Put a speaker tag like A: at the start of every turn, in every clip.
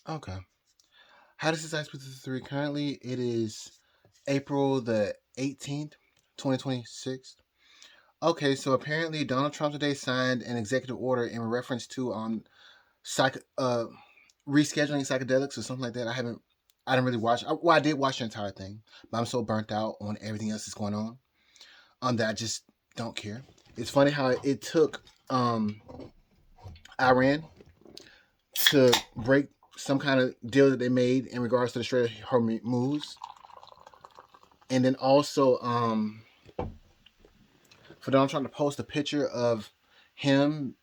A: Okay. How does this Ice with 3? Currently, it is April the 18th, 2026. Okay, so apparently Donald Trump today signed an executive order in reference to psych rescheduling psychedelics or something like that. I didn't really watch. Well, I did watch the entire thing, but I'm so burnt out on everything else that's going on that I just don't care. It's funny how it took Iran to break some kind of deal that they made in regards to the Strait of Hormuz, and then also for Donald Trump to post a picture of him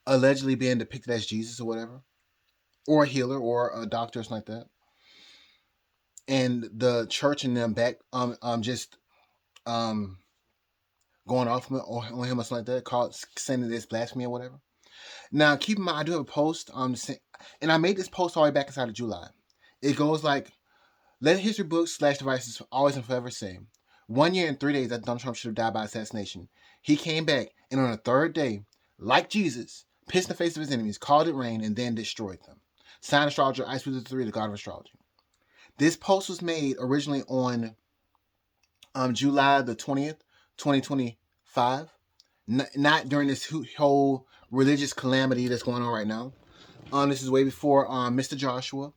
A: allegedly being depicted as Jesus or whatever, or a healer or a doctor or something like that, and the church and them back just um going off on him or something like that, called saying that it's blasphemy or whatever. Now keep in mind, I do have a post and I made this post all the way back inside of July. It goes like, let history books / devices always and forever say, 1 year and 3 days that Donald Trump should have died by assassination. He came back, and on the third day, like Jesus, pissed in the face of his enemies, called it rain, and then destroyed them. Signed astrologer Ice Wizard 3, the god of astrology. This post was made originally on July the 20th, 2025. Not during this whole religious calamity that's going on right now. This is way before Mr. Joshua.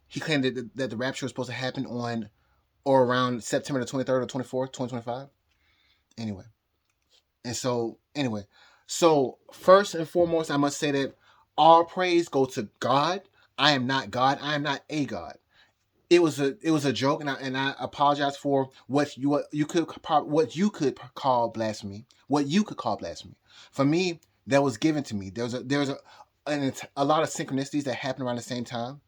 A: He claimed that the rapture was supposed to happen on or around September the 23rd or 24th, 2025. Anyway. So first and foremost, I must say that all praise go to God. I am not God. I am not a God. It was a joke, and I apologize for what you could call blasphemy. What you could call blasphemy. For me, that was given to me. There was a lot of synchronicities that happened around the same time.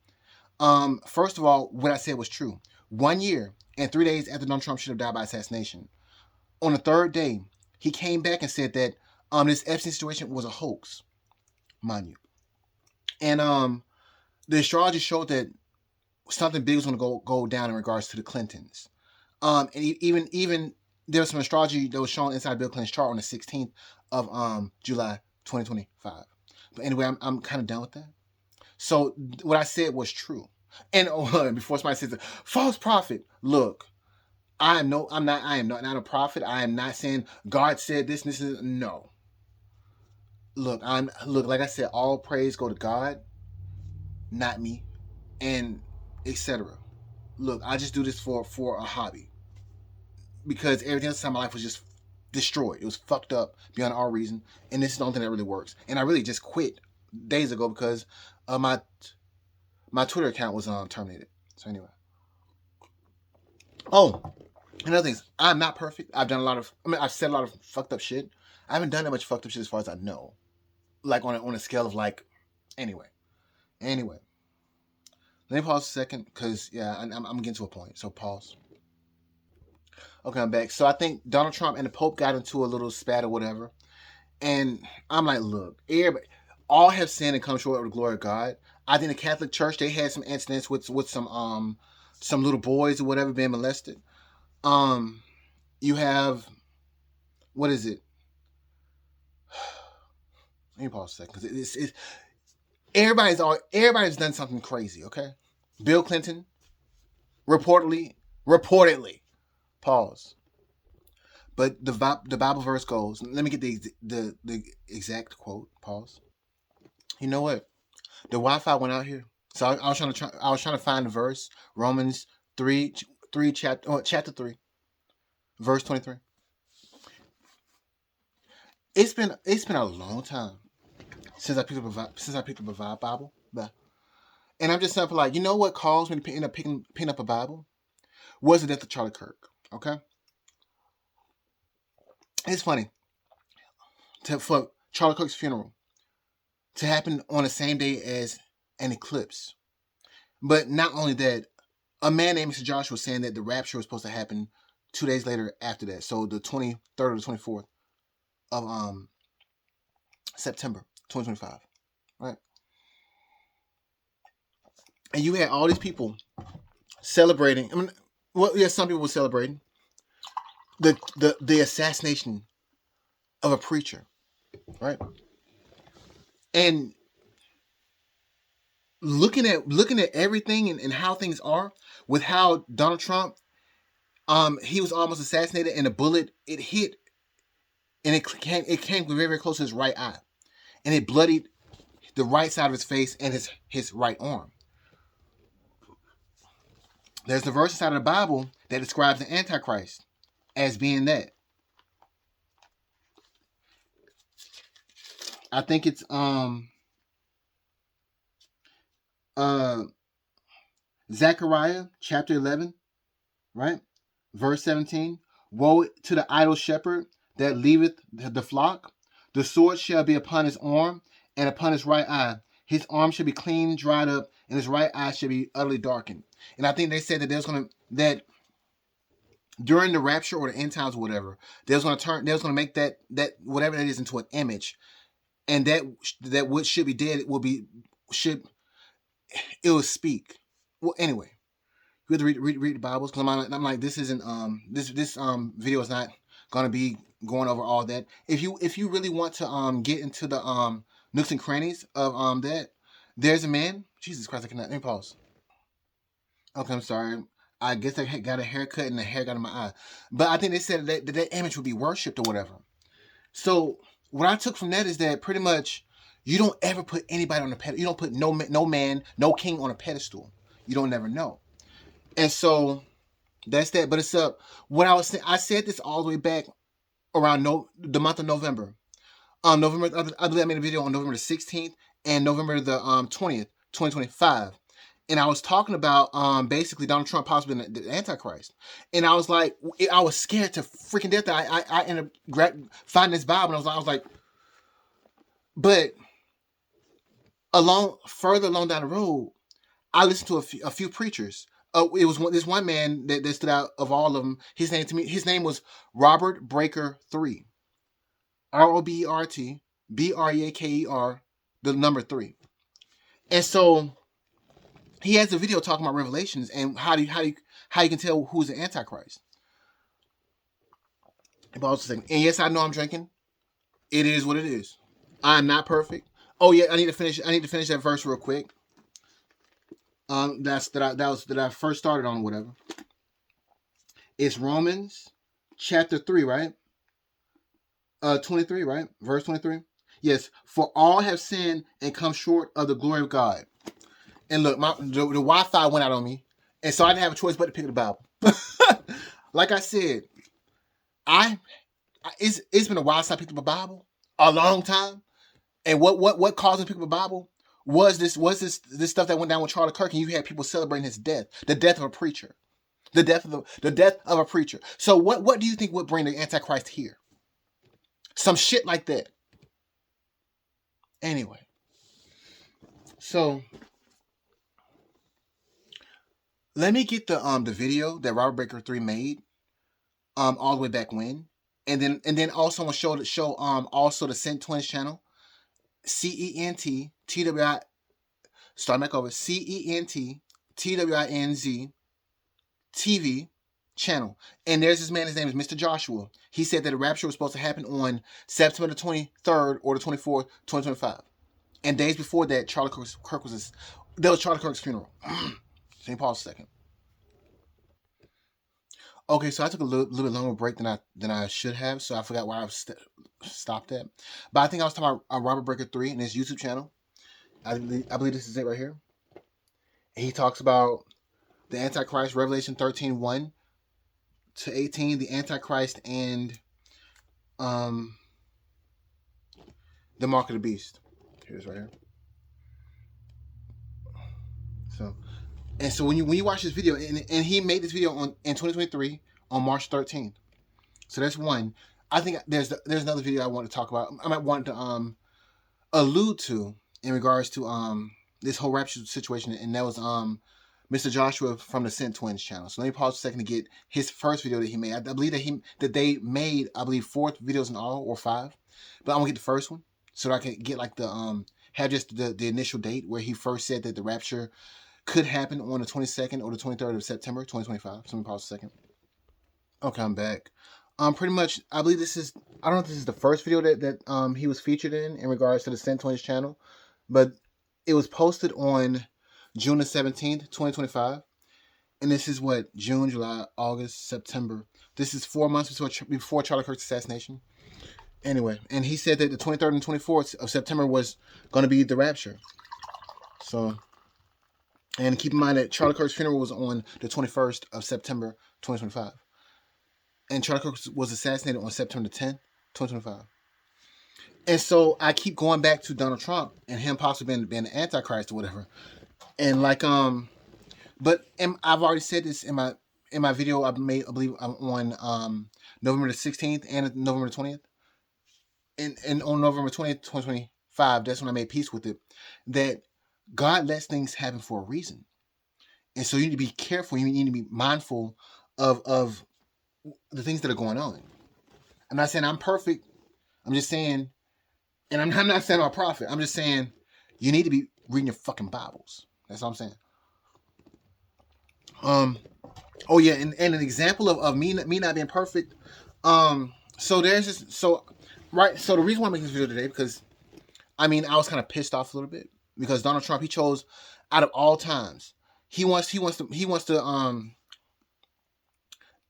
A: First of all, what I said was true. 1 year and 3 days after Donald Trump should have died by assassination, on the third day, he came back and said that this Epstein situation was a hoax, mind you, and the astrology showed that something big was going to go down in regards to the Clintons. And even there was some astrology that was shown inside Bill Clinton's chart on the 16th of July 2025. But anyway, I'm kind of done with that. So what I said was true. And before somebody says false prophet, look, I am not a prophet. I am not saying God said this and this is no. Look, like I said, all praise go to God, not me, and etc. Look, I just do this for a hobby because everything else in my life was just destroyed. It was fucked up beyond all reason, and this is the only thing that really works. And I really just quit days ago because my Twitter account was terminated. So anyway, oh, another thing is I'm not perfect. I've said a lot of fucked up shit. I haven't done that much fucked up shit as far as I know. Like on a scale of like, anyway. Anyway, let me pause a second because yeah, I'm getting to a point. So pause. Okay, I'm back. So I think Donald Trump and the Pope got into a little spat or whatever, and I'm like, look, everybody, all have sinned and come short of the glory of God. I think the Catholic Church they had some incidents with some little boys or whatever being molested. Um, you have what is it? Let me pause a second because it's everybody's done something crazy. Okay, Bill Clinton reportedly pause. But the Bible verse goes. Let me get the exact quote. Pause. You know what? The Wi-Fi went out here, so I was trying to find the verse. Romans 3 chapter 3 verse 23. It's been a long time since I picked up a Bible. And I'm just simply like, you know what caused me to end up picking up a Bible? Was the death of Charlie Kirk. Okay, it's funny for Charlie Kirk's funeral to happen on the same day as an eclipse. But not only that, a man named Mr. Joshua was saying that the rapture was supposed to happen 2 days later after that. So the 23rd or the 24th of September 2025. Right? And you had all these people celebrating. I mean, well, yeah, some people were celebrating the assassination of a preacher. Right? And looking at everything and how things are with how Donald Trump, he was almost assassinated, and a bullet, it hit, and it came very, very close to his right eye, and it bloodied the right side of his face and his right arm. There's the verse inside of the Bible that describes the Antichrist as being that. I think it's Zechariah chapter 11, right? Verse 17. Woe to the idle shepherd that leaveth the flock. The sword shall be upon his arm and upon his right eye. His arm shall be clean, dried up, and his right eye shall be utterly darkened. And I think they said that during the rapture or the end times or whatever, they was gonna make that whatever that is into an image, and that what should be dead it will speak. Well, anyway, you have to read the Bibles, because I'm like, this isn't this video is not gonna be going over all that. If you really want to get into the nooks and crannies of that, there's a man. Jesus Christ, I cannot. Let me pause. Okay, I'm sorry. I guess I got a haircut and the hair got in my eye, but I think they said that image would be worshipped or whatever. So what I took from that is that pretty much you don't ever put anybody on a pedestal. You don't put no man, no king on a pedestal. You don't never know. And so that's that. But it's up. What I was saying, I said this all the way back around the month of November. November, I believe I made a video on November the 16th and November the 20th, 2025. And I was talking about basically Donald Trump possibly the Antichrist. And I was like, I was scared to freaking death that I ended up finding this Bible, and I was like, but further along down the road, I listened to a few preachers. It was this one man that stood out of all of them. His name was Robert Breaker 3. ROBERT BREAKER, the number 3. And so he has a video talking about Revelations and how you can tell who's the Antichrist. And yes, I know I'm drinking. It is what it is. I'm not perfect. Oh yeah, I need to finish that verse real quick. That I first started on, whatever. It's Romans chapter 3, right? 23, right? Verse 23. Yes, for all have sinned and come short of the glory of God. And look, the Wi-Fi went out on me, and so I didn't have a choice but to pick the Bible. Like I said, it's been a while since I picked up a Bible, a long time. And what caused me to pick up a Bible was this stuff that went down with Charlie Kirk, and you had people celebrating his death, the death of a preacher, the death of a preacher. So what do you think would bring the Antichrist here? Some shit like that. Anyway, so let me get the video that Robert Breaker 3 made all the way back when, and then also I'm gonna show also the Cent Twins channel, CENTTWI. Start back over. CENTTWINZ TV channel. And there's this man, his name is Mr. Joshua. He said that the rapture was supposed to happen on September the 23rd or the 24th, 2025. And days before that, Charlie Kirk was that was Charlie Kirk's funeral. Let me pause a second. Okay, so I took a little bit longer break than I should have, so I forgot where I stopped at. But I think I was talking about Robert Breaker 3 and his YouTube channel. I believe this is it right here. And he talks about the Antichrist, Revelation 13, 1 to 18, the Antichrist and the Mark of the Beast. Here's right here. So when you watch this video, and he made this video in 2023 on March 13th. So that's one. I think there's another video I want to talk about. I might want to allude to in regards to this whole rapture situation, and that was Mr. Joshua from the Cent Twins channel. So let me pause a second to get his first video that he made. I believe that they made 4 videos in all, or 5, but I'm gonna get the first one so that I can get like the have just the initial date where he first said that the rapture could happen on the 22nd or the 23rd of September 2025. So let me pause a second. Okay, I'm back. Pretty much, I believe this is, I don't know if this is the first video that he was featured in regards to the Cent Twins channel, but It was posted on June the 17th, 2025. And this is what, June, July, August, September. This is 4 months before Charlie Kirk's assassination. Anyway, and he said that the 23rd and 24th of September was going to be the rapture. So, and keep in mind that Charlie Kirk's funeral was on the 21st of September, 2025. And Charlie Kirk was assassinated on September 10th, 2025. And so I keep going back to Donald Trump and him possibly being the Antichrist or whatever. And like, but I've already said this in my video I made, I believe, on November the 16th and November the 20th. And on November 20th, 2025, that's when I made peace with it, that God lets things happen for a reason. And so you need to be careful. You need to be mindful of the things that are going on. I'm not saying I'm perfect. I'm just saying, and I'm not saying I'm a prophet. I'm just saying you need to be reading your fucking Bibles. That's all I'm saying. Oh yeah, and an example of me not being perfect. So there's this. So the reason why I'm making this video today, because I was kind of pissed off a little bit because Donald Trump, he chose, out of all times, he wants to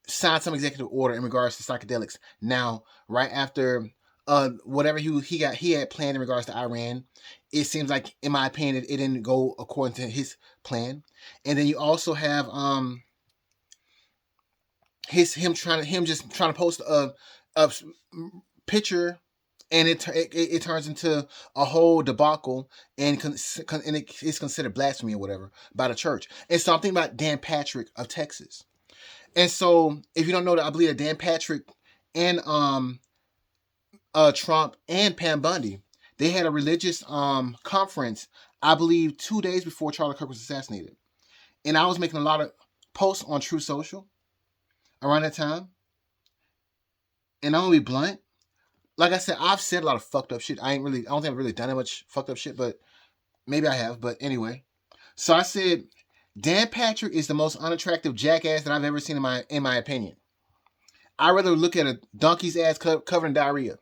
A: sign some executive order in regards to psychedelics. Now, right after whatever he had planned in regards to Iran, it seems like, in my opinion, it didn't go according to his plan. And then you also have him just trying to post a picture, and it turns into a whole debacle, and it's considered blasphemy or whatever by the church. And so I'm thinking about Dan Patrick of Texas. And so if you don't know that, I believe that Dan Patrick and Trump and Pam Bundy, they had a religious conference, I believe 2 days before Charlie Kirk was assassinated. And I was making a lot of posts on True Social around that time. And I'm gonna be blunt. Like I said, I've said a lot of fucked up shit. I don't think I've really done that much fucked up shit, but maybe I have. But anyway. So I said, Dan Patrick is the most unattractive jackass that I've ever seen in my opinion. I'd rather look at a donkey's ass covered in diarrhea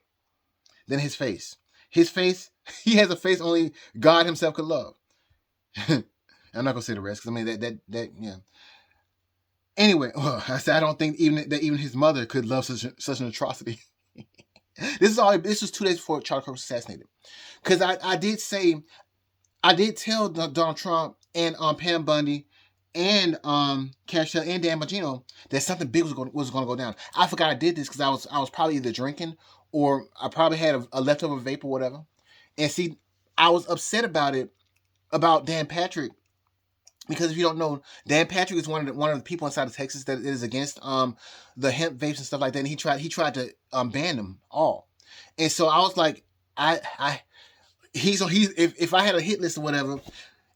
A: than his face. His face, he has a face only God himself could love. I'm not gonna say the rest, because that yeah. Anyway, I said I don't think even his mother could love such an atrocity. This was 2 days before Charlie Kirk was assassinated. Because I did tell Donald Trump and Pam Bundy and Cashel and Dan Bongino that something big was going to go down. I forgot I did this because I was probably either drinking or I probably had a leftover vape or whatever. And see, I was upset about Dan Patrick, because if you don't know, Dan Patrick is one of the people inside of Texas that is against the hemp vapes and stuff like that. And he tried to ban them all. And so I was like, if I had a hit list or whatever,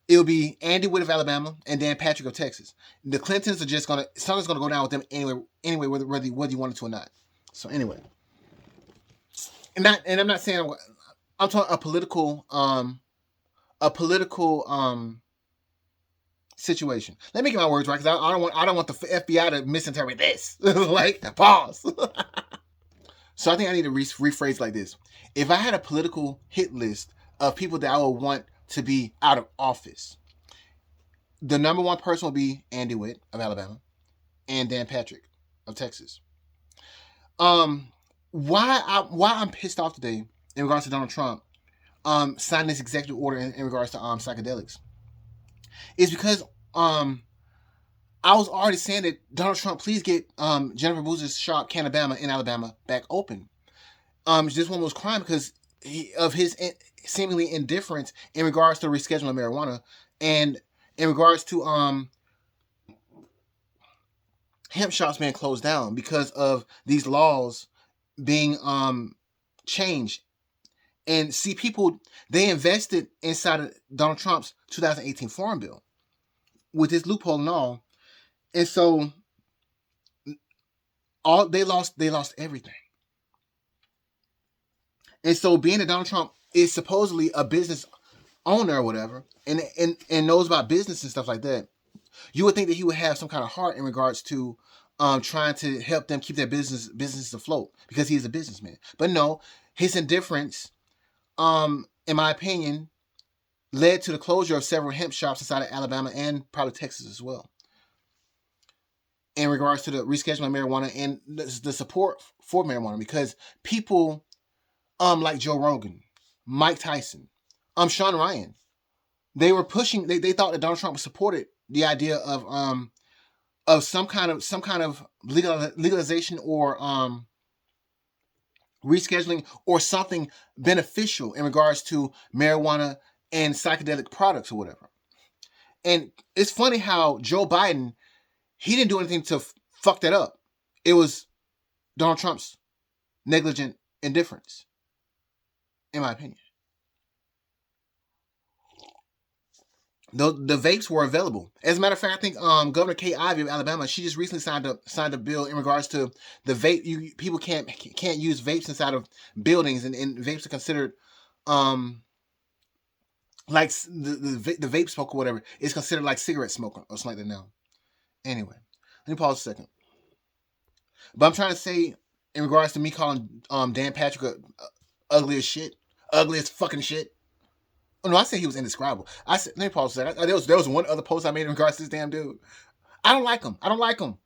A: it would be Andy Witt of Alabama and Dan Patrick of Texas. The Clintons are just something's gonna go down with them anyway, whether you want it to or not. So anyway, and I'm not saying I'm talking a political situation. Let me get my words right, because I don't want the FBI to misinterpret this. Like, pause. So I think I need to rephrase like this. If I had a political hit list of people that I would want to be out of office, the number one person would be Andy Witt of Alabama and Dan Patrick of Texas. Why I'm pissed off today in regards to Donald Trump signing this executive order in regards to psychedelics is because I was already saying that Donald Trump, please get Jennifer Boozer's shop Canabama in Alabama back open. This one was crying because of his seemingly indifference in regards to rescheduling of marijuana, and in regards to hemp shops being closed down because of these laws being changed. And see, people, they invested inside of Donald Trump's 2018 Farm Bill with this loophole and all. And so they lost everything. And so being that Donald Trump is supposedly a business owner or whatever, and knows about business and stuff like that, you would think that he would have some kind of heart in regards to trying to help them keep their business afloat, because he is a businessman. But no, his indifference, in my opinion, led to the closure of several hemp shops inside of Alabama and probably Texas as well. In regards to the rescheduling of marijuana and the support for marijuana, because people like Joe Rogan, Mike Tyson, Sean Ryan, they were pushing. They thought that Donald Trump supported the idea of some kind of legalization or rescheduling or something beneficial in regards to marijuana and psychedelic products or whatever. And it's funny how Joe Biden, he didn't do anything to fuck that up. It was Donald Trump's negligent indifference, in my opinion. The vapes were available. As a matter of fact, I think Governor Kay Ivey of Alabama, she just recently signed a bill in regards to the vape. People can't use vapes inside of buildings, and vapes are considered like the vape smoke or whatever is considered like cigarette smoke or something like that now. Anyway, let me pause a second. But I'm trying to say in regards to me calling Dan Patrick ugly as shit, ugly as fucking shit. Oh, no, I said he was indescribable. I said, let me pause a second. There was one other post I made in regards to this damn dude. I don't like him. I don't like him.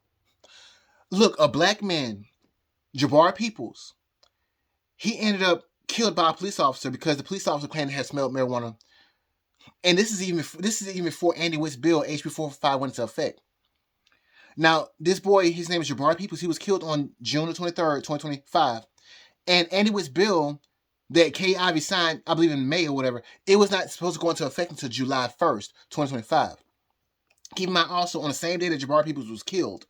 A: Look, a black man, Jabbar Peoples, he ended up killed by a police officer because the police officer claimed he had smelled marijuana. And this is even before Andy Witt's bill HB 445 went into effect. Now, this boy, his name is Jabbar Peoples. He was killed on June the 23rd, 2025. And Andy Witt's bill that Kay Ivey signed, I believe in May or whatever, it was not supposed to go into effect until July 1st, 2025. Keep in mind also, on the same day that Jabbar Peoples was killed,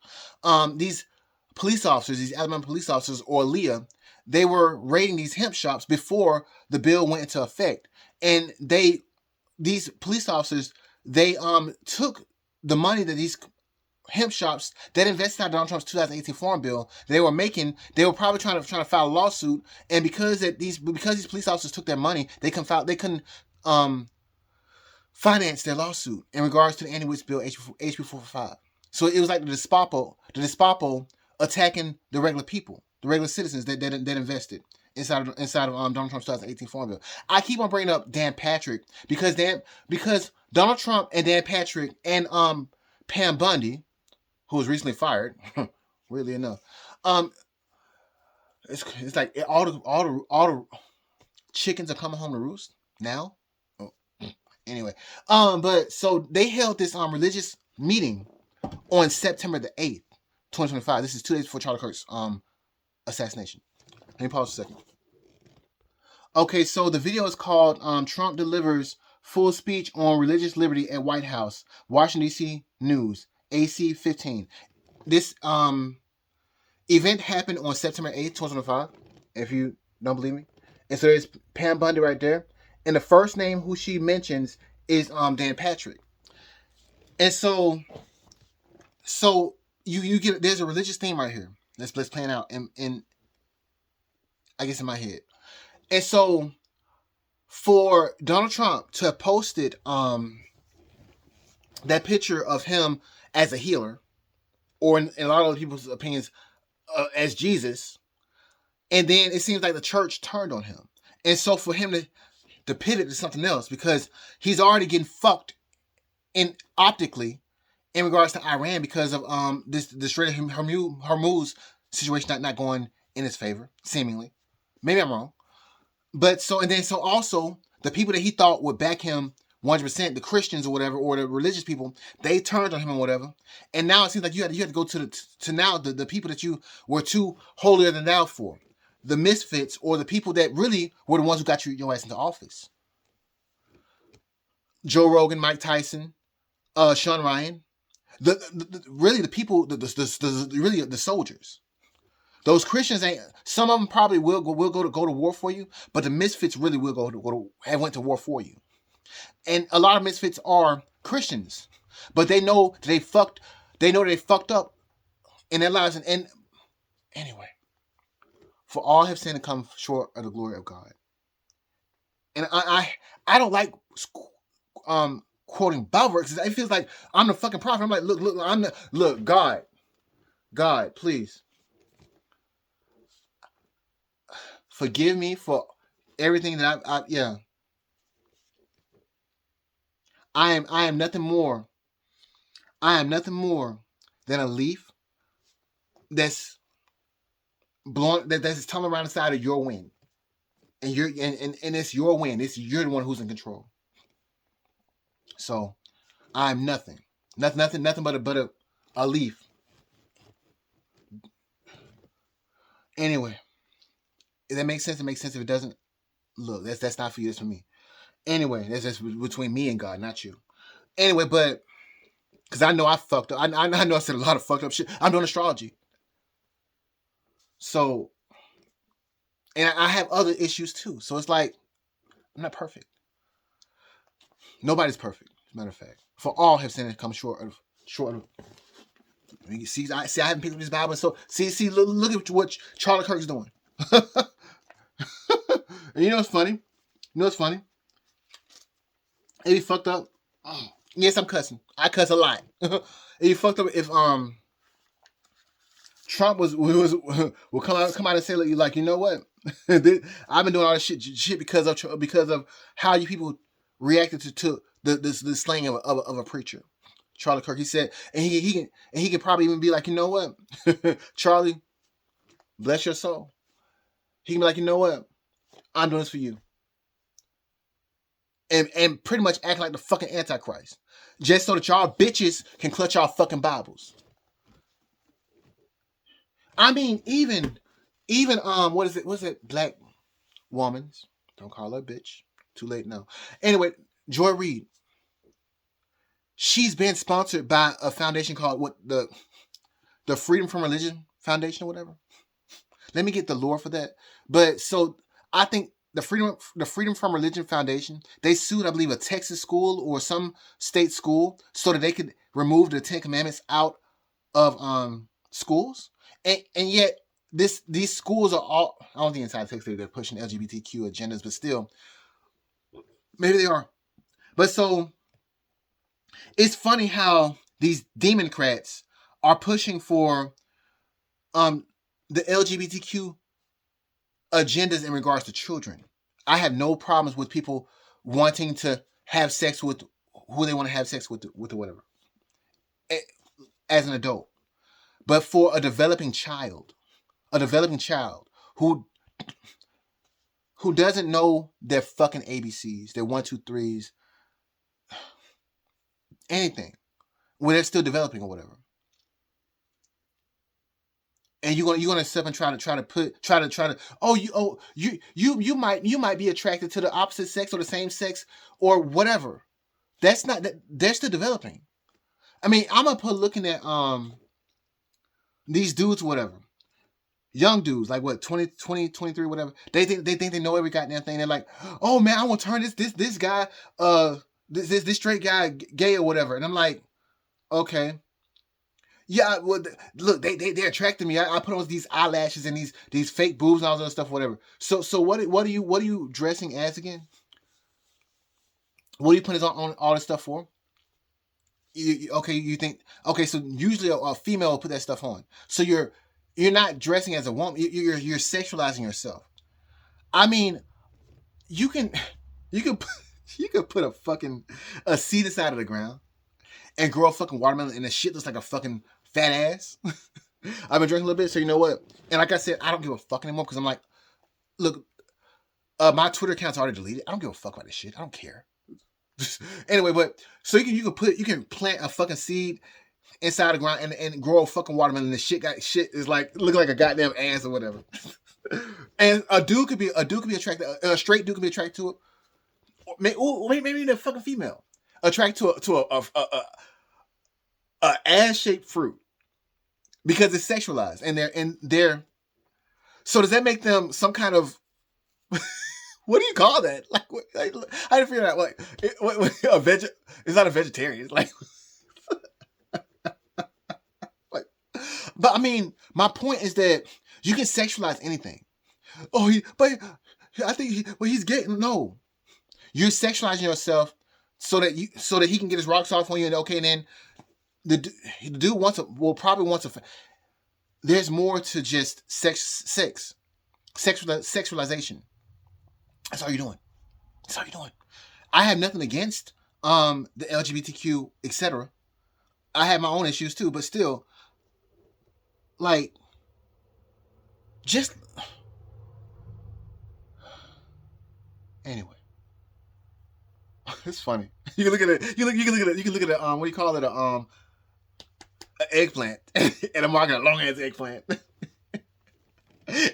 A: these police officers, these Alabama police officers, or Leah, they were raiding these hemp shops before the bill went into effect. And these police officers, they took the money that these hemp shops that invested in Donald Trump's 2018 farm bill they were probably trying to file a lawsuit, and because these police officers took their money, they couldn't finance their lawsuit in regards to the Andy Witt's bill HB 445. So it was like the Despopo attacking the regular people, the regular citizens that invested inside of Donald Trump's 2018 farm bill. I keep on bringing up Dan Patrick because Donald Trump and Dan Patrick and Pam Bundy, who was recently fired, weirdly enough. It's like all the chickens are coming home to roost now. Oh, anyway, but so they held this religious meeting on September the 8th, 2025. This is 2 days before Charlie Kirk's assassination. Let me pause a second. Okay, so the video is called Trump Delivers Full Speech on Religious Liberty at White House, Washington, D.C. News, AC 15. This event happened on September 8th, 2025, if you don't believe me. And so there's Pam Bundy right there. And the first name who she mentions is Dan Patrick. And so you get, there's a religious theme right here. Let's play it out in I guess in my head. And so for Donald Trump to have posted that picture of him as a healer, or in a lot of other people's opinions, as Jesus, and then it seems like the church turned on him. And so for him to pivot to something else, because he's already getting fucked optically in regards to Iran because of this Strait of Hormuz situation not going in his favor, seemingly. Maybe I'm wrong. But so also the people that he thought would back him 100%, the Christians or whatever, or the religious people, they turned on him or whatever. And now it seems like you have to go to the people that you were too holier than thou for, the misfits, or the people that really were the ones who got your ass into office. Joe Rogan, Mike Tyson, Sean Ryan, really the people, really the soldiers. Those Christians ain't. Some of them probably will go to war for you, but the misfits really will went to war for you. And a lot of misfits are Christians, but they know they fucked up in their lives. And anyway, for all have sinned and come short of the glory of God. And I don't like quoting Bible verses. It feels like I'm the fucking prophet. I'm like, look, God, please forgive me for everything that yeah. I am nothing more. I am nothing more than a leaf that's blowing that's tumbling around the side of your wind. And and it's your wind. You're the one who's in control. So I'm nothing. Nothing but a leaf. Anyway, if that makes sense, it makes sense. If it doesn't, look, that's not for you, that's for me. Anyway, that's just between me and God, not you. Anyway, but because I know I fucked up. I know I said a lot of fucked up shit. I'm doing astrology. So, and I have other issues too. So it's like, I'm not perfect. Nobody's perfect, as a matter of fact. For all have sinned and come short of. See, I haven't picked up this Bible. So, see, look at what Charlie Kirk's doing. And you know what's funny? It'd be fucked up. Yes, I'm cussing. I cuss a lot. It'd be fucked up if Trump will come out and say like you know what? I've been doing all this shit because of how you people reacted to the slaying of a preacher. Charlie Kirk, he said, and he can probably even be like, you know what, Charlie, bless your soul. He can be like, you know what, I'm doing this for you, and pretty much act like the fucking Antichrist, just so that y'all bitches can clutch y'all fucking Bibles. I mean, even what is it? What's it? Black Woman's. Don't call her a bitch. Too late now. Anyway, Joy Reid. She's been sponsored by a foundation called the Freedom from Religion Foundation or whatever. Let me get the lore for that. But so I think the Freedom from Religion Foundation, they sued, I believe, a Texas school or some state school so that they could remove the Ten Commandments out of schools. And yet these schools are all, I don't think inside Texas they're pushing LGBTQ agendas, but still, maybe they are. But so it's funny how these Democrats are pushing for the LGBTQ agendas in regards to children. I have no problems with people wanting to have sex with who they want to have sex with or whatever as an adult. But for a developing child who doesn't know their fucking ABCs, their 1, 2, 3s, anything, when they're still developing or whatever, and you're gonna sit and try to you might be attracted to the opposite sex or the same sex or whatever. That's not that they're still developing. I mean, I'm gonna put looking at these dudes, whatever. Young dudes, like what, 20, 23, whatever. They think they know every goddamn thing. They're like, oh man, I want to turn this guy, this straight guy gay or whatever. And I'm like, okay. Yeah, well, look, they attracted me. I put on these eyelashes and these fake boobs and all that other stuff, whatever. So what are you dressing as again? What are you putting on all this stuff for? You think okay? So usually a female will put that stuff on. So you're not dressing as a woman. You're sexualizing yourself. I mean, you can put a fucking a seed inside of the ground and grow a fucking watermelon and the shit looks like a fucking fat ass. I've been drinking a little bit, so you know what? And like I said, I don't give a fuck anymore because I'm like, look, my Twitter account's already deleted. I don't give a fuck about this shit. I don't care. Anyway, but so you can plant a fucking seed inside the ground and grow a fucking watermelon. And the shit is like look like a goddamn ass or whatever. And a dude could be attracted. A straight dude could be attracted to it. Maybe even a fucking female attracted to a ass shaped fruit because it's sexualized and they're. So does that make them some kind of? What do you call that? Like, how do you figure that? Like, it's not a vegetarian. It's like, but I mean, my point is that you can sexualize anything. Oh, but I think he's gay. No, you're sexualizing yourself so that he can get his rocks off on you. And okay, and then the dude will probably wants to. There's more to just sexualization. That's all you're doing. I have nothing against the LGBTQ, etc. I have my own issues too, but still, like, just anyway. It's funny. You can look at it. You can look at it. You can look at it. What do you call it? An eggplant, and I'm marking a long ass eggplant.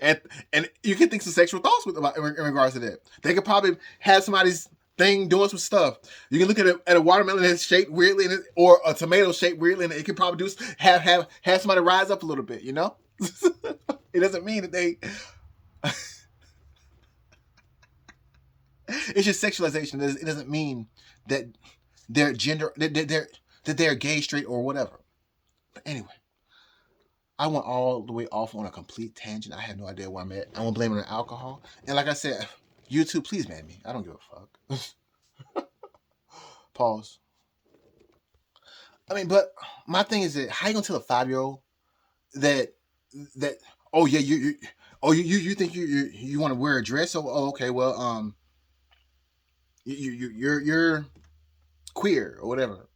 A: and you can think some sexual thoughts in regards to that. They could probably have somebody's thing doing some stuff. You can look at a watermelon that's shaped weirdly, or a tomato shaped weirdly, and it could probably have somebody rise up a little bit. You know, it doesn't mean that they. It's just sexualization. It doesn't mean that their gender that they're gay, straight, or whatever. But anyway. I went all the way off on a complete tangent. I have no idea where I'm at. I'm gonna blame it on alcohol. And like I said, YouTube, please ban me. I don't give a fuck. Pause. I mean, but my thing is that how you gonna tell a 5-year-old that that oh yeah you think you want to wear a dress? Oh okay, well you're queer or whatever.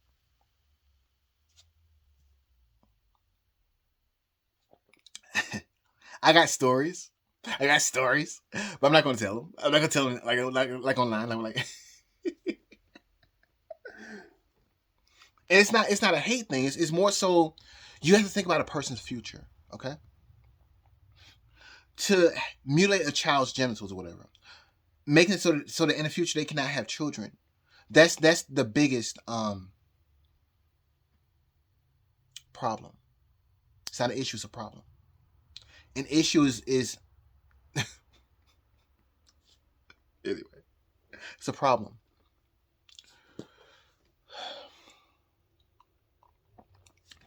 A: I got stories. But I'm not gonna tell them. I'm not gonna tell them like online. I'm like, and it's not a hate thing. It's more so you have to think about a person's future. Okay, to mutilate a child's genitals or whatever, making it so that in the future they cannot have children. That's the biggest problem. It's not an issue. It's a problem. An issue is anyway. It's a problem.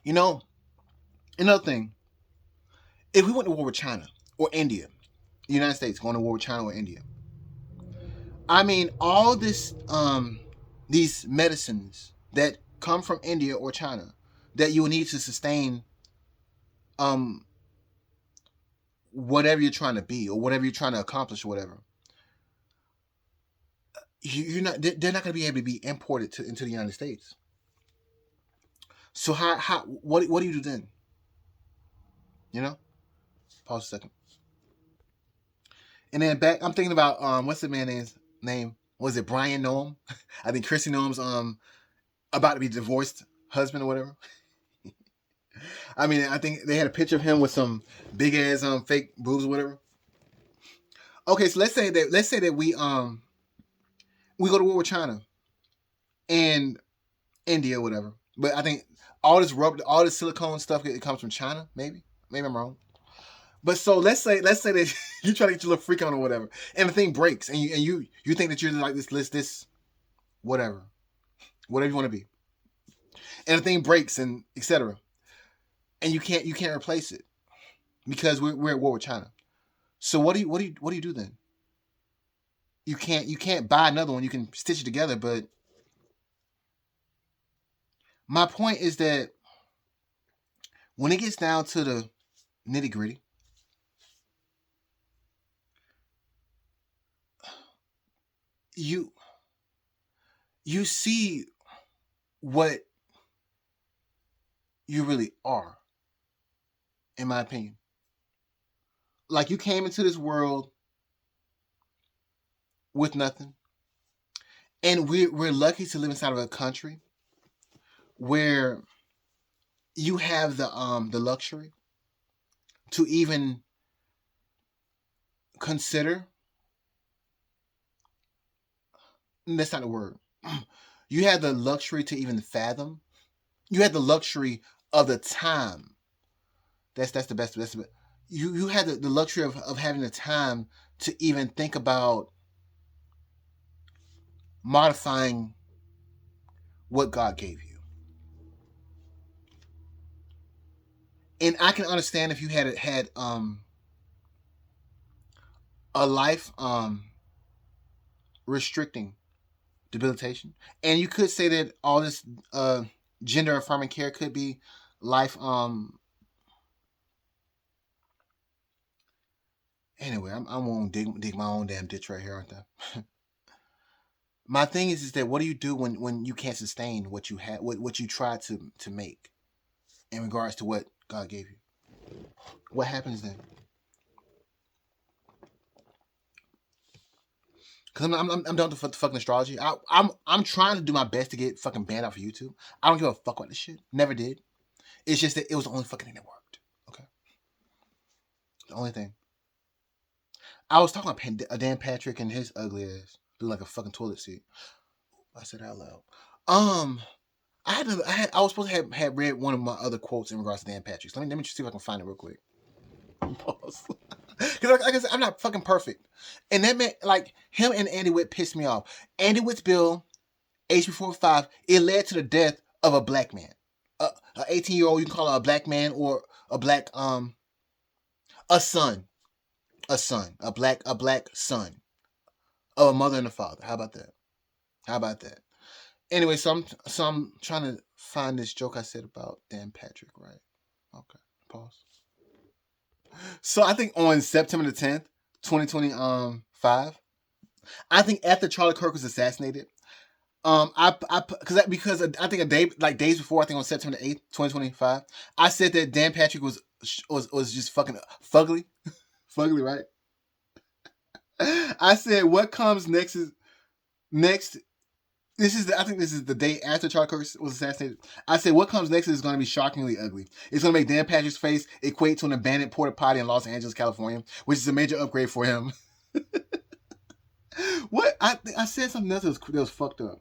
A: You know, another thing. If we went to war with China or India, the United States going to war with China or India, I mean, all these medicines that come from India or China that you will need to sustain um, whatever you're trying to be or whatever you're trying to accomplish or whatever. You're not. They're not going to be able to be imported into the United States. So what do you do then? You know, pause a second. And then back, I'm thinking about what's the man's name? Was it Brian Noam? I think Chrissy Noam's about to be divorced husband or whatever. I mean, I think they had a picture of him with some big ass fake boobs or whatever. Okay, so let's say that we go to war with China and India or whatever. But I think all this silicone stuff, it comes from China. Maybe I'm wrong. But so let's say that you try to get your little freak on or whatever, and the thing breaks, and you think that you're like this whatever you want to be, and the thing breaks and etc. And you can't replace it because we're at war with China. So what do you do then? You can't buy another one. You can stitch it together, but my point is that when it gets down to the nitty gritty, you you see what you really are, in my opinion. Like you came into this world with nothing, and we're lucky to live inside of a country where you have the luxury to even consider. That's not the word. You have the luxury to even fathom. You had the luxury of the time. That's the best. That's the best. You had the luxury of having the time to even think about modifying what God gave you. And I can understand if you had a life restricting debilitation, and you could say that all this gender affirming care could be life. Anyway, I'm gonna dig my own damn ditch right here, aren't I? My thing is that what do you do when you can't sustain what you had, what you try to make in regards to what God gave you? What happens then? Cause I'm done with the fucking astrology. I'm trying to do my best to get fucking banned off of YouTube. I don't give a fuck about this shit. Never did. It's just that it was the only fucking thing that worked. Okay, the only thing. I was talking about Dan Patrick and his ugly ass, look like a fucking toilet seat. I said out loud. Um, I was supposed to have read one of my other quotes in regards to Dan Patrick. So let me just see if I can find it real quick. Pause. Because like I said, I'm not fucking perfect. And that man, like, him and Andy Witt pissed me off. Andy Witt's bill, HB 45, it led to the death of a black man. A 18-year-old, you can call it a black man or a black, a son. A black son of a mother and a father. How about that? How about that? Anyway, so I'm trying to find this joke I said about Dan Patrick, right? Okay, pause. So I think on September the 10th, 2025, I think after Charlie Kirk was assassinated, because I think a day, like days before, I think on September the 8th, 2025, I said that Dan Patrick was just fucking fugly, fugly, right? I said what comes next is next. I think this is the day after Charlie Kirk was assassinated. I said what comes next is going to be shockingly ugly. It's going to make Dan Patrick's face equate to an abandoned porta potty in Los Angeles, California, which is a major upgrade for him. What I said something else that was fucked up.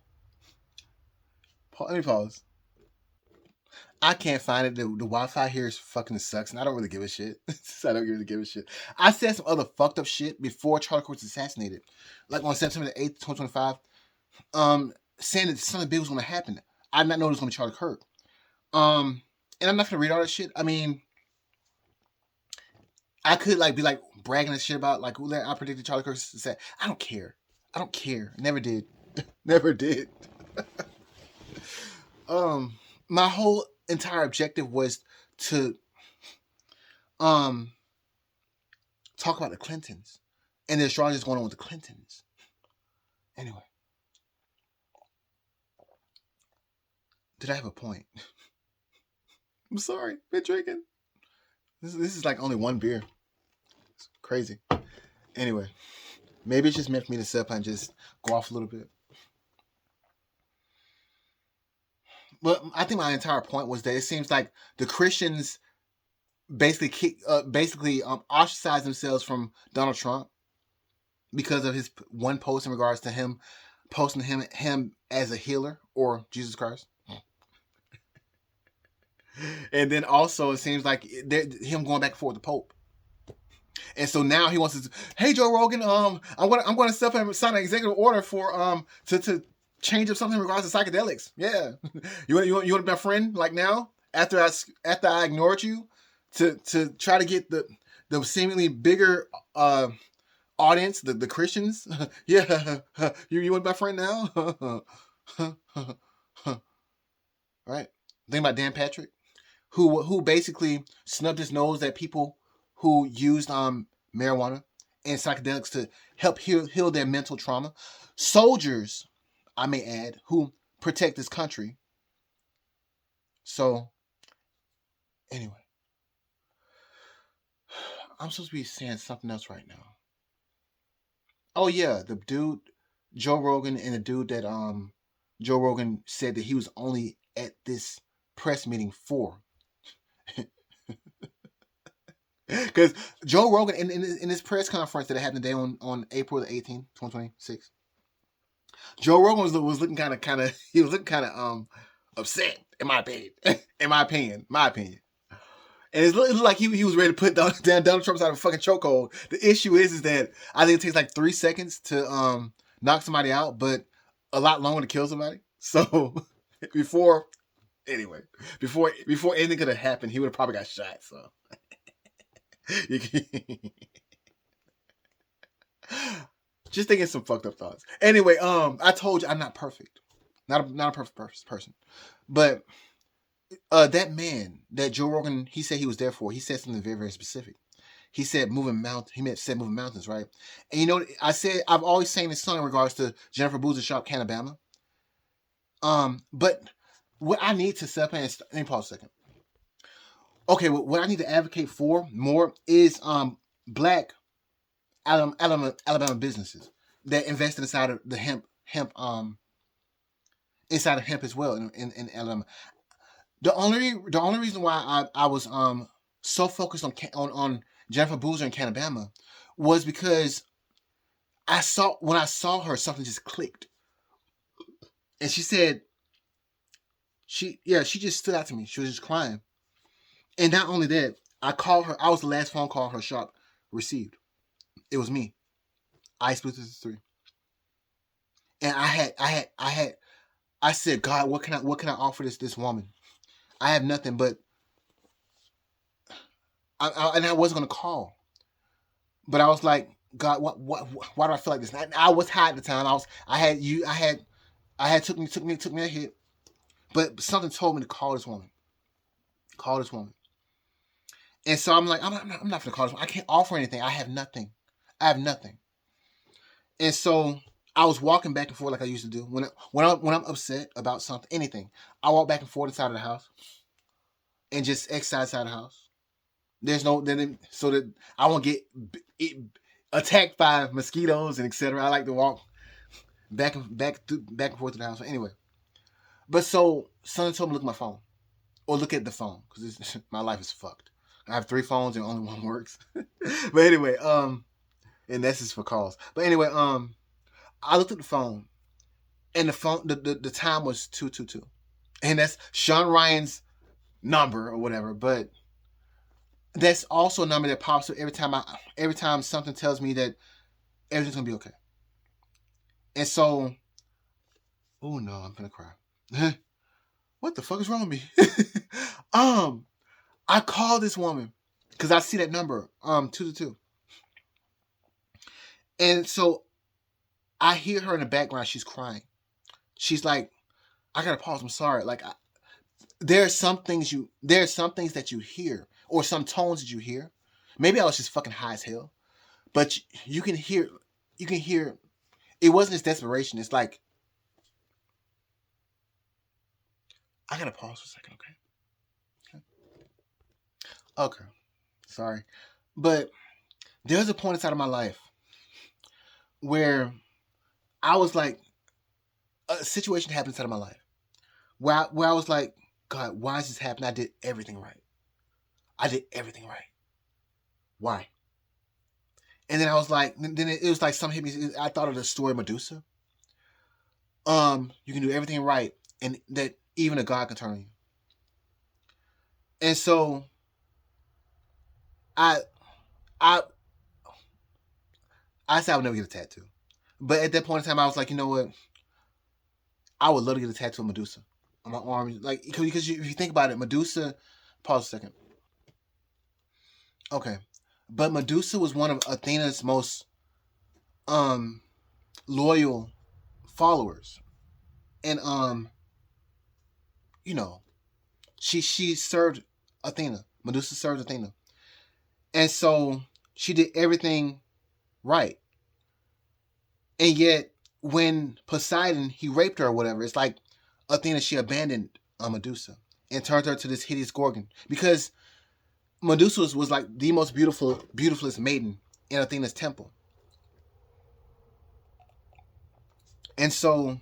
A: Let me pause. I can't find it. The Wi-Fi here is fucking sucks, and I don't really give a shit. I don't really give a shit. I said some other fucked up shit before Charlie Kirk was assassinated, like on September the 8th, 2025. Saying that something big was going to happen. I did not know it was going to be Charlie Kirk. And I'm not going to read all that shit. I mean, I could like be like bragging and shit about like I predicted Charlie Kirk said. I don't care. I don't care. Never did. Never did. My whole entire objective was to talk about the Clintons and the astrology going on with the Clintons. Anyway, did I have a point? I'm sorry. Been drinking. This is like only one beer. It's crazy. Anyway, maybe it's just meant for me to sit up and just go off a little bit. But I think my entire point was that it seems like the Christians basically ostracized themselves from Donald Trump because of his one post in regards to him posting him as a healer or Jesus Christ. And then also it seems like him going back and forth with the Pope. And so now he wants to, hey Joe Rogan, I'm going to sign an executive order for to change up something in regards to psychedelics. Yeah, you want to be my friend like now after I ignored you to try to get the seemingly bigger audience, the Christians. Yeah, you want to be my friend now? Right. Think about Dan Patrick, who basically snubbed his nose at people who used marijuana and psychedelics to help heal their mental trauma. Soldiers, I may add, who protect this country. So, anyway, I'm supposed to be saying something else right now. Oh yeah, the dude, Joe Rogan, and the dude that Joe Rogan said that he was only at this press meeting for. Because Joe Rogan, in this press conference that happened today on April the 18th, 2026, Joe Rogan was looking kind of he was looking kind of upset in my opinion. My opinion. And it looked like he was ready to put Donald Trump's out of a fucking chokehold. The issue is that I think it takes like 3 seconds to knock somebody out, but a lot longer to kill somebody. So before anything could have happened, he would have probably got shot. So just thinking some fucked up thoughts. Anyway, I told you I'm not perfect, not a perfect person, but that man that Joe Rogan, he said he was there for. He said something very, very specific. he said moving mountain. Said moving mountains, right? And you know, I've always sang this song in regards to Jennifer Boozer Sharp, Canabama. But what I need to set up and let me pause a second. Okay, what I need to advocate for more is black Alabama businesses that invest inside of the hemp inside of hemp as well in Alabama. The only reason why I was so focused on Jennifer Boozer and Canabama was because when I saw her, something just clicked, and she said she just stood out to me. She was just crying, and not only that, I called her. I was the last phone call her shop received. It was me. I split this 3, and I said, God, what can I offer this woman? I have nothing, but I wasn't gonna call, but I was like, God, why do I feel like this? I was high at the time. I had took me a hit, but something told me to call this woman. Call this woman. And so I'm like, I'm not gonna call this woman. I can't offer anything. I have nothing. I have nothing. And so I was walking back and forth like I used to do when I'm upset about something, anything. I walk back and forth inside of the house and just exercise inside the house. There's no so that I won't get attacked by mosquitoes and etc. I like to walk back and forth to the house. Anyway, but so someone told me to look at my phone or look at the phone because my life is fucked. I have 3 phones and only one works. But anyway, and that's just for calls. But anyway, I looked at the phone, and the time was 222, and that's Sean Ryan's number or whatever. But that's also a number that pops up every time something tells me that everything's gonna be okay. And so, oh no, I'm gonna cry. What the fuck is wrong with me? I called this woman because I see that number, 222, and so I hear her in the background. She's crying. She's like, "I gotta pause. I'm sorry. Like, there are some things that you hear, or some tones that you hear. Maybe I was just fucking high as hell, but you can hear. It wasn't just desperation. It's like, I gotta pause for a second, okay? Sorry, but there's a point inside of my life where I was like, a situation happened inside of my life where I was like, God, why is this happening? I did everything right. Why? And then I was like, then it was like something hit me. I thought of the story of Medusa. You can do everything right, and that even a God can turn on you. And so, I, I, I said I would never get a tattoo, but at that point in time, I was like, you know what? I would love to get a tattoo of Medusa on my arm, like because if you think about it, Medusa. Pause a second. Okay, but Medusa was one of Athena's most um loyal followers, and you know, she served Athena. Medusa served Athena, and so she did everything right. And yet, when Poseidon he raped her or whatever, it's like Athena she abandoned Medusa and turned her to this hideous Gorgon because Medusa was like the most beautifulest maiden in Athena's temple. And so,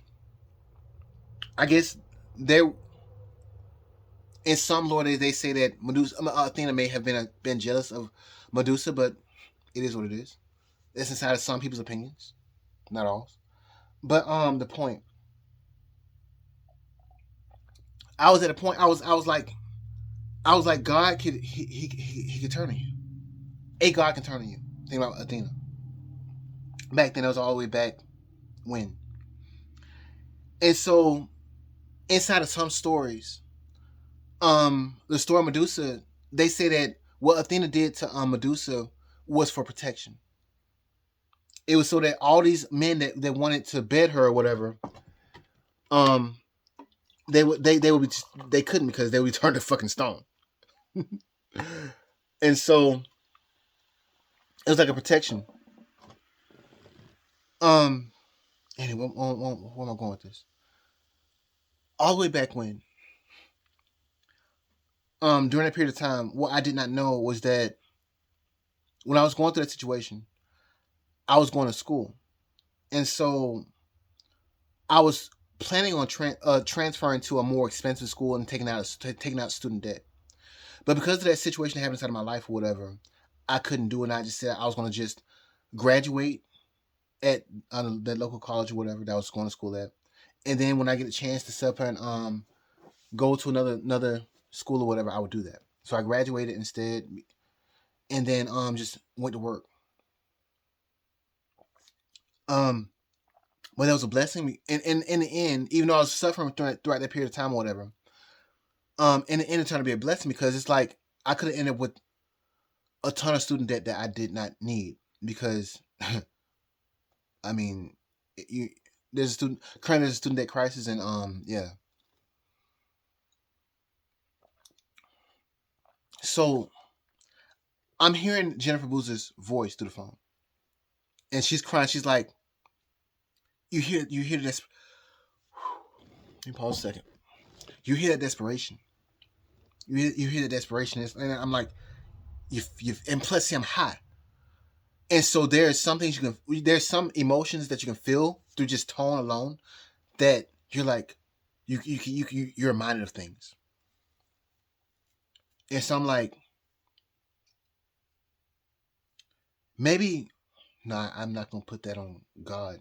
A: I guess there, in some lore they say that Athena may have been jealous of Medusa, but it is what it is. It's inside of some people's opinions, not all. But the point, I was at a point. I was like, God could he could turn on you. A God can turn on you. Think about Athena. Back then, it was all the way back when. And so, inside of some stories, the story of Medusa, they say that what Athena did to Medusa was for protection. It was so that all these men that wanted to bed her or whatever, um, they would be they couldn't because they would be turned to fucking stone. And so It was like a protection. Um. Anyway, where am I going with this? All the way back when, during that period of time, what I did not know was that when I was going through that situation, I was going to school, and so I was planning on transferring to a more expensive school and taking out student debt. But because of that situation that happened inside of my life or whatever, I couldn't do it. And I just said I was going to just graduate at the local college or whatever that I was going to school at, and then when I get a chance to sit up and go to another school or whatever, I would do that. So I graduated instead, and then just went to work. Um, but that was a blessing. And in the end, even though I was suffering throughout that period of time or whatever, in the end, it turned to be a blessing because it's like I could have ended up with a ton of student debt that I did not need because, I mean, you there's a student currently there's a student debt crisis and yeah. So I'm hearing Jennifer Boozer's voice through the phone, and she's crying. She's like, you hear this. Let me pause a second. You hear that desperation. You hear the desperation, and I'm like, and plus, see, I'm high, and so there's some things there's some emotions that you can feel through just tone alone that you're like, you're reminded of things, and so I'm like, maybe, nah, I'm not gonna put that on God.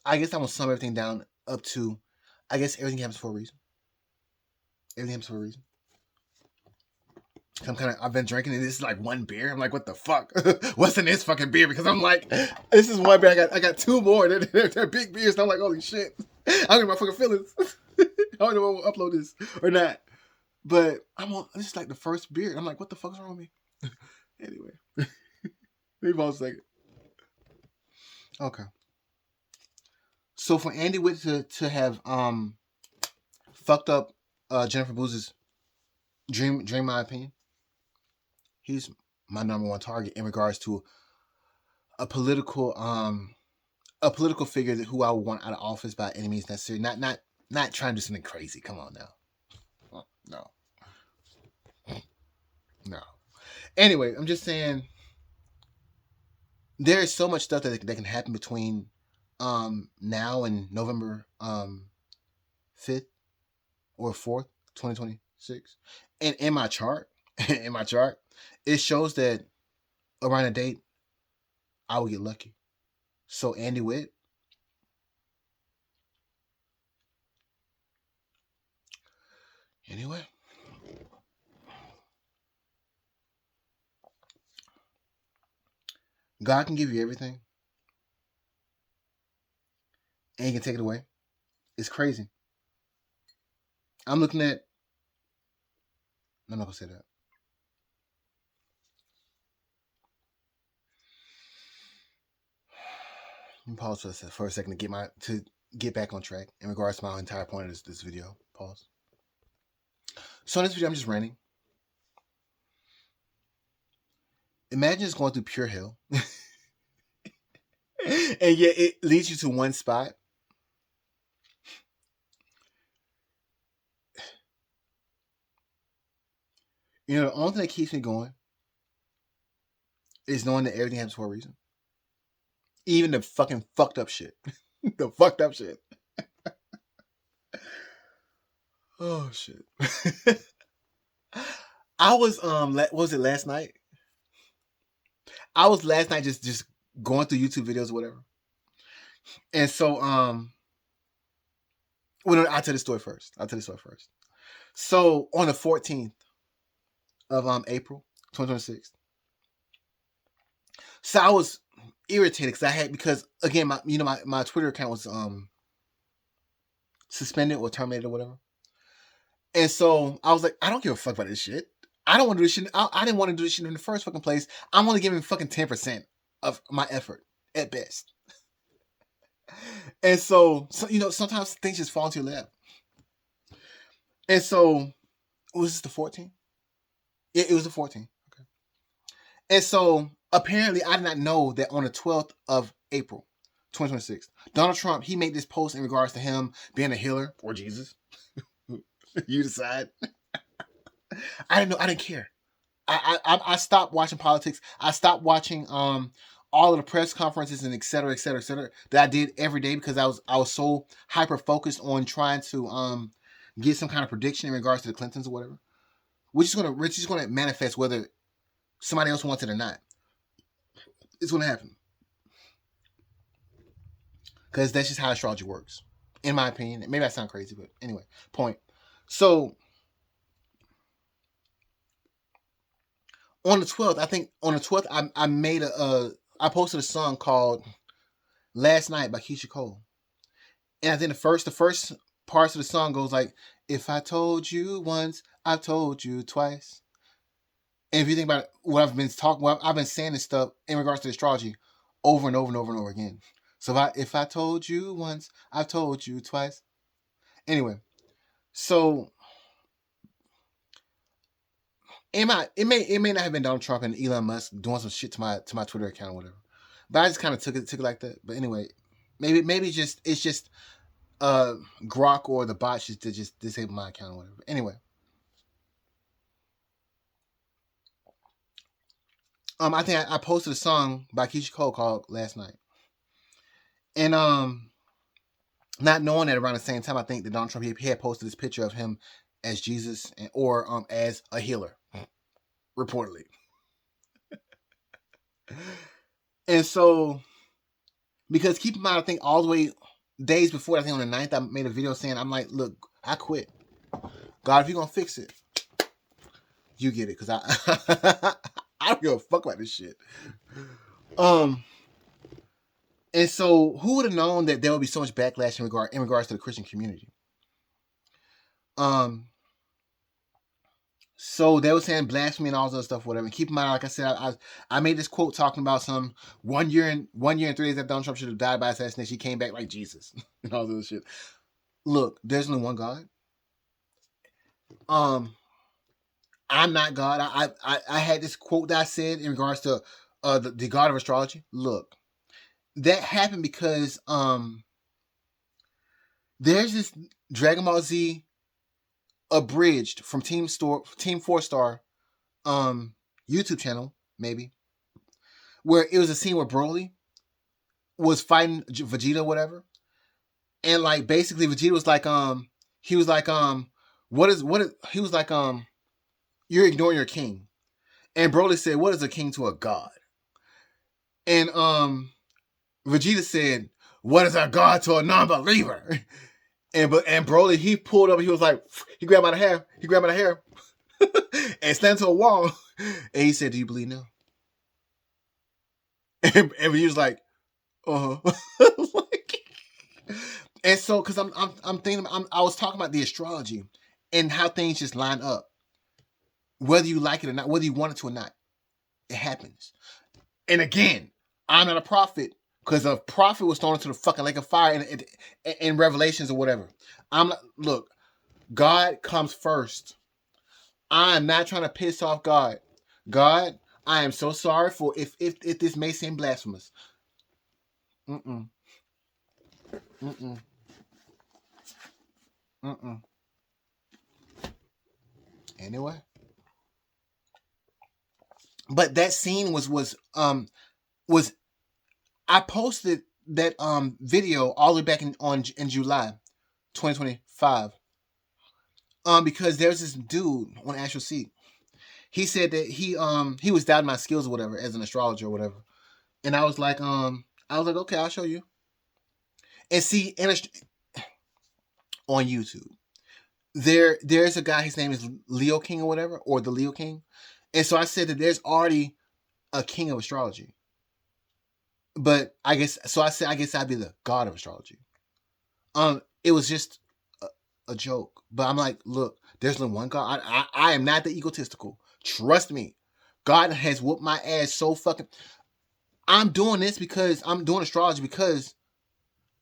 A: I guess I'm gonna sum everything down up to, I guess everything happens for a reason. Everything happens for a reason. I've been drinking and this is like one beer. I'm like, what the fuck? What's in this fucking beer? Because I'm like, this is one beer. I got two more. They're big beers. And I'm like, holy shit. I don't get my fucking feelings. I don't know if I'll upload this or not. But this is like the first beer. I'm like, what the fuck's wrong with me? Anyway. Maybe I'll second. Okay. So for Andy Witt to have fucked up Jennifer Booz's dream, my opinion, he's my number one target in regards to a political figure who I would want out of office by any means necessary. Not trying to do something crazy. Come on now. No. Anyway, I'm just saying there is so much stuff that can happen between now and November 5th or 4th, 2026. And in my chart, it shows that around a date I will get lucky. So Andy Witt, anyway. God can give you everything, and He can take it away. It's crazy. I'm looking at. I'm not gonna say that. Let me pause for a second to get back on track in regards to my entire point of this video. Pause. So in this video, I'm just ranting. Imagine just going through pure hell, and yet it leads you to one spot. You know, the only thing that keeps me going is knowing that everything happens for a reason. Even the fucking fucked up shit. The fucked up shit. Oh shit. I was what was it last night? I was last night just going through YouTube videos or whatever. And so well, I'll tell the story first. So on the 14th of April 2026. So I was irritated because again my Twitter account was suspended or terminated or whatever. And so I was like, I don't give a fuck about this shit. I don't want to do this shit. I didn't want to do this shit in the first fucking place. I'm only giving fucking 10% of my effort at best. And so sometimes things just fall into your lap. And so, was this the 14th? It was the 14th. Okay. And so, apparently, I did not know that on the 12th of April, 2026, Donald Trump, he made this post in regards to him being a healer or Jesus. You decide. I didn't know. I didn't care. I stopped watching politics. I stopped watching all of the press conferences and et cetera, et cetera, et cetera that I did every day because I was so hyper focused on trying to get some kind of prediction in regards to the Clintons or whatever. Which is gonna manifest whether somebody else wants it or not. It's gonna happen because that's just how astrology works, in my opinion. Maybe I sound crazy, but anyway, point. So on the 12th, I think on the 12th, I made I posted a song called "Last Night" by Keisha Cole, and I think the first parts of the song goes like, "If I told you once, I've told you twice." And if you think about what I've been saying this stuff in regards to astrology over and over and over and over again. So if I told you once, I've told you twice. Anyway, so it may not have been Donald Trump and Elon Musk doing some shit to my Twitter account or whatever, but I just kind of took it like that. But anyway, maybe it's just Grok or the bot just disable my account or whatever. Anyway, I think I posted a song by Keisha Cole called "Last Night," and not knowing that around the same time, I think that Donald Trump he had posted this picture of him as Jesus or as a healer, reportedly. And so, because keep in mind, I think all the way days before, I think on the 9th, I made a video saying, I'm like, look, I quit. God, if you're going to fix it, you get it. Because I don't give a fuck about this shit. And so, who would have known that there would be so much backlash in regards to the Christian community? So they were saying blasphemy and all this other stuff, whatever. And keep in mind, like I said, I made this quote talking about some 1 year and 3 days that Donald Trump should have died by assassination. He came back like Jesus and all this shit. Look, there's only one God. I'm not God. I had this quote that I said in regards to the God of astrology. Look, that happened because there's this Dragon Ball Z abridged from Team 4 Star YouTube channel, maybe, where it was a scene where Broly was fighting Vegeta, whatever, and like basically Vegeta was like, he was like, he was like, you're ignoring your king, and Broly said, what is a king to a god? And Vegeta said, what is a god to a non-believer? And Broly, he pulled up, he was like, he grabbed by the hair, and slammed to a wall, and he said, do you believe now? And he was like, uh-huh. Like, and so, because I'm thinking, I was talking about the astrology and how things just line up, whether you like it or not, whether you want it to or not, it happens. And again, I'm not a prophet, because a prophet was thrown into the fucking lake of fire in Revelations or whatever. Look, God comes first. I'm not trying to piss off God. God, I am so sorry for if this may seem blasphemous. Mm-mm. Mm-mm. Mm-mm. Anyway. But that scene was I posted that video all the way back in July 2025. Because there's this dude on Astro Seek. He said that he was doubting my skills or whatever as an astrologer or whatever. And I was like, okay, I'll show you. And see, on YouTube, there's a guy, his name is Leo King or whatever, or the Leo King. And so I said that there's already a king of astrology. But I guess I'd be the god of astrology. It was just a joke. But I'm like, look, there's only one God. I am not the egotistical. Trust me. God has whooped my ass so fucking. I'm doing this because I'm doing astrology because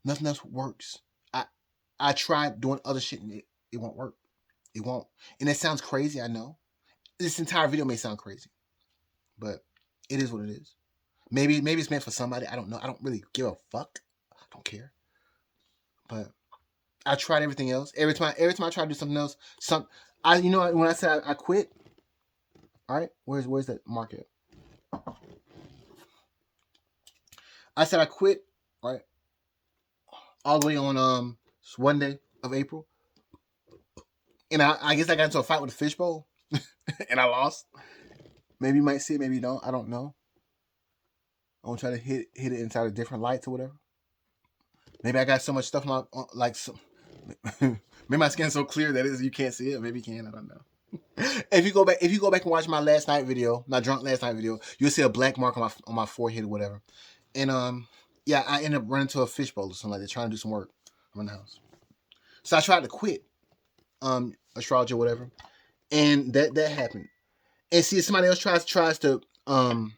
A: nothing else works. I tried doing other shit and it won't work. It won't. And it sounds crazy, I know. This entire video may sound crazy, but it is what it is. Maybe it's meant for somebody. I don't know. I don't really give a fuck. I don't care. But I tried everything else. Every time I try to do something else, when I said I quit. All right, where's that market? I said I quit. Right, all the way on one day of April, and I guess I got into a fight with a fishbowl, and I lost. Maybe you might see it, maybe you don't. I don't know. I'm gonna try to hit it inside of different lights or whatever. Maybe I got so much stuff on my maybe my skin's so clear that you can't see it. Maybe you can. I don't know. If you go back and watch my last night video, my drunk last night video, you'll see a black mark on my forehead or whatever. And yeah, I ended up running to a fishbowl or something like that, trying to do some work around the house. So I tried to quit astrology or whatever, and that happened. And see, if somebody else tries to tell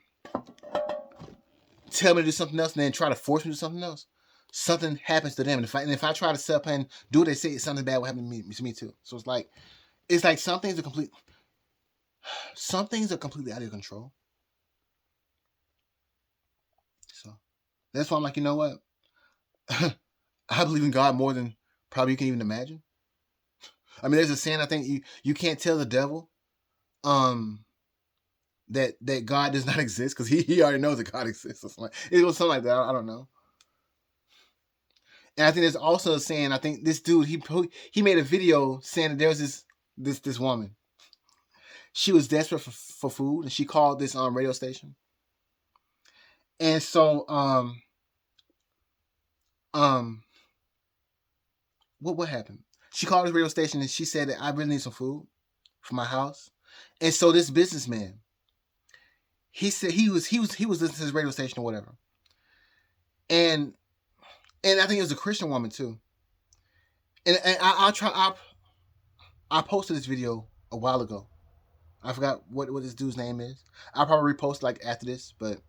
A: me to do something else, and then try to force me to do something else, something happens to them. And if I try to set up and do what they say, something bad will happen to me too. So it's like some things are completely out of your control. So that's why I'm like, you know what? I believe in God more than probably you can even imagine. I mean, there's a saying, I think you can't tell the devil that God does not exist, because he already knows that God exists. Or something. It was something like that. I don't know. And I think there's also a saying, I think this dude, he made a video saying that there was this woman. She was desperate for food, and she called this radio station. And so what happened? She called this radio station and she said that I really need some food for my house. And so this businessman, he said he was listening to his radio station or whatever. And I think it was a Christian woman too. And I posted this video a while ago. I forgot what this dude's name is. I'll probably repost like after this, but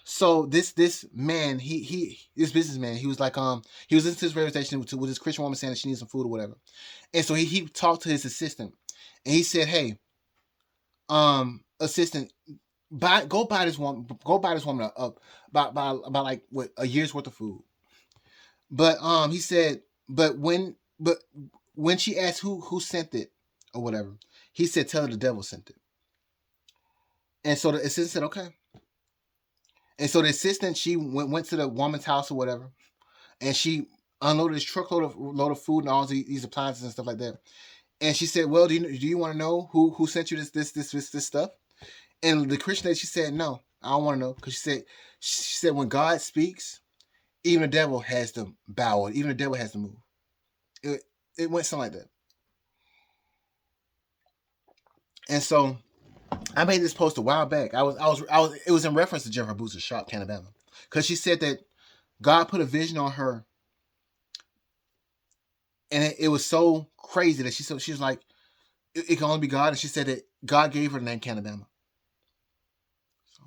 A: so this man, this businessman, he was like he was listening to his radio station with this Christian woman saying that she needs some food or whatever. And so he talked to his assistant and he said, "Hey, assistant, go buy this woman up about like what, a year's worth of food." But he said, but when she asked who sent it or whatever, he said, "Tell her the devil sent it." And so the assistant said, "Okay." And so the assistant, she went to the woman's house or whatever, and she unloaded this truckload of food and all these appliances and stuff like that. And she said, "Well, do you want to know who sent you this stuff?" And the Christian lady, she said, "No, I don't want to know," because she said when God speaks, even the devil has to bow, even the devil has to move. It went something like that. And so I made this post a while back. It was in reference to Jennifer Booth's shop, Canabama, because she said that God put a vision on her, and it was so crazy that she was like, it can only be God, and she said that God gave her the name Canabama. So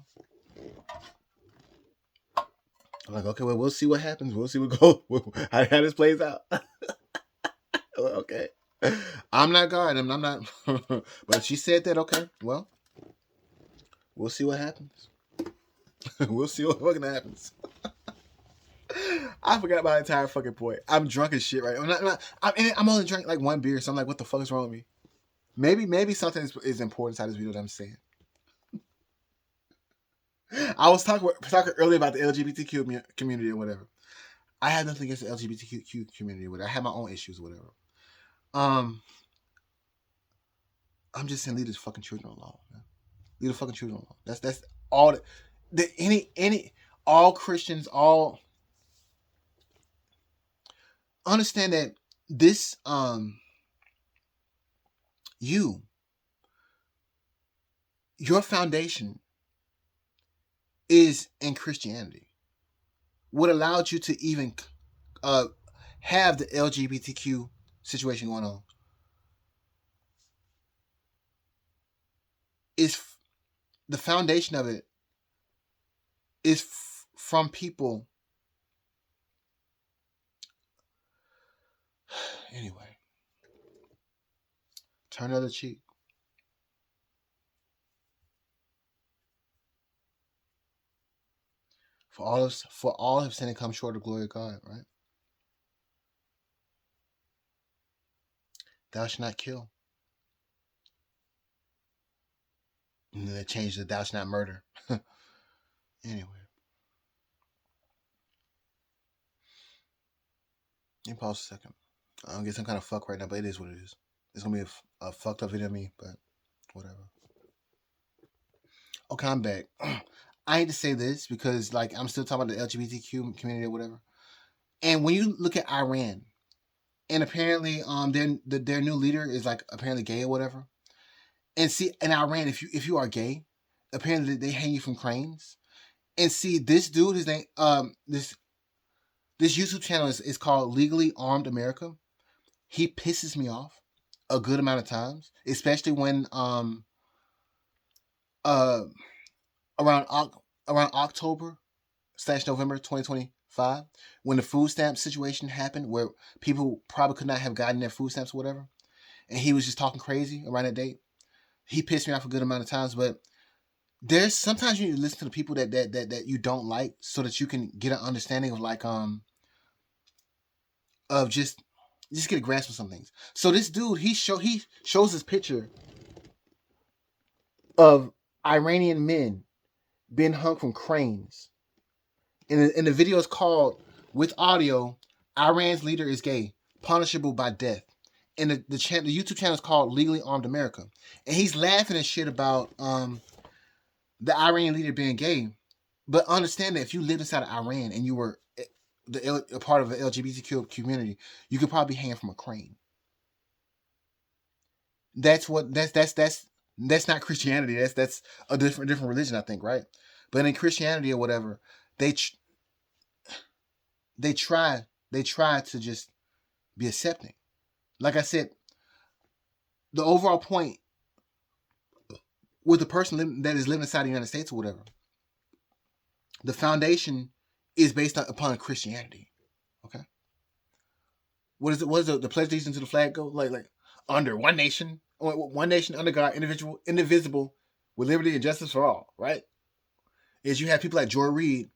A: I'm like, okay, well, we'll see what happens. We'll see what goes, how this plays out. Okay, I'm not God, and I'm not. But she said that. Okay, well, we'll see what happens. We'll see what fucking happens. I forgot my entire fucking point. I'm drunk as shit right now. I'm only drinking like one beer, so I'm like, what the fuck is wrong with me? Maybe something is important inside this video that I'm saying. I was talking earlier about the LGBTQ community or whatever. I have nothing against the LGBTQ community or whatever. I have my own issues or whatever. I'm just saying, leave these fucking children alone, man. Leave the fucking children alone. That's all. All Christians, all understand that this your foundation is in Christianity. What allowed you to even have the LGBTQ situation going on is the foundation of it is from people. Anyway, Turn the other cheek. For all have sinned and come short of the glory of God, right? Thou shalt not kill. And then they changed to thou shalt not murder. Anyway. Let me pause a second. I don't get some kind of fuck right now, but it is what it is. It's gonna be a fucked up video of me, but whatever. Okay, I'm back. I hate to say this because like I'm still talking about the LGBTQ community or whatever. And when you look at Iran, and apparently their new leader is like apparently gay or whatever. And see, in Iran, if you are gay, apparently they hang you from cranes. And see, this dude, his name this YouTube channel is called Legally Armed America. He pisses me off a good amount of times, especially when uh around October/November 2025, when the food stamp situation happened, where people probably could not have gotten their food stamps or whatever, and he was just talking crazy around that date. He pissed me off a good amount of times, but there's sometimes you need to listen to the people that you don't like, so that you can get an understanding of like of just get a grasp of some things. So this dude, he shows this picture of Iranian men being hung from cranes. And the video is called, with audio, Iran's leader is gay, punishable by death. And the YouTube channel is called Legally Armed America. And he's laughing and shit about the Iranian leader being gay. But understand that if you lived inside of Iran and you were a part of the LGBTQ community, you could probably be hanging from a crane. That's not Christianity. That's a different religion, I think, right? But in Christianity or whatever, they try to just be accepting. Like I said, the overall point with the person that is living inside the United States or whatever, the foundation is based upon Christianity. Okay. What is it? What does the Pledge of Allegiance to the flag go? Like under one nation under God, indivisible, with liberty and justice for all. Right? Is you have people like Joy Reid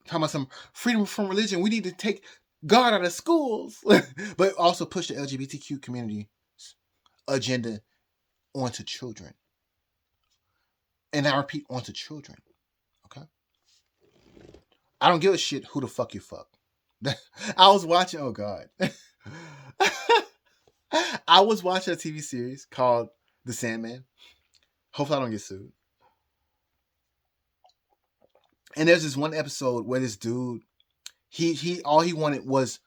A: talking about some freedom from religion. We need to take God out of schools, but also push the LGBTQ community agenda onto children. And I repeat, onto children. Okay? I don't give a shit who the fuck you fuck. I was watching, oh God. I was watching a TV series called The Sandman. Hopefully I don't get sued. And there's this one episode where this dude, he all he wanted was,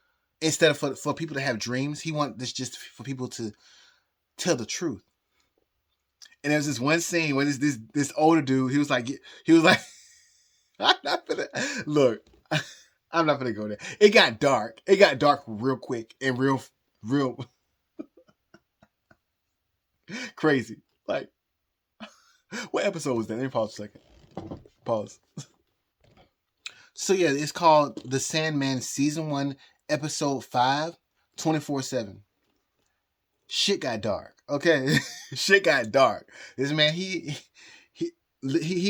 A: instead of for people to have dreams, he wanted this just for people to tell the truth. And there's this one scene where this older dude, he was like, I'm not gonna look. I'm not gonna go there. It got dark. It got dark real quick and real crazy. Like, what episode was that? Let me pause a second. Pause. So yeah, it's called The Sandman Season 1, Episode 5, 24/7. Shit got dark. Okay. Shit got dark. This man, he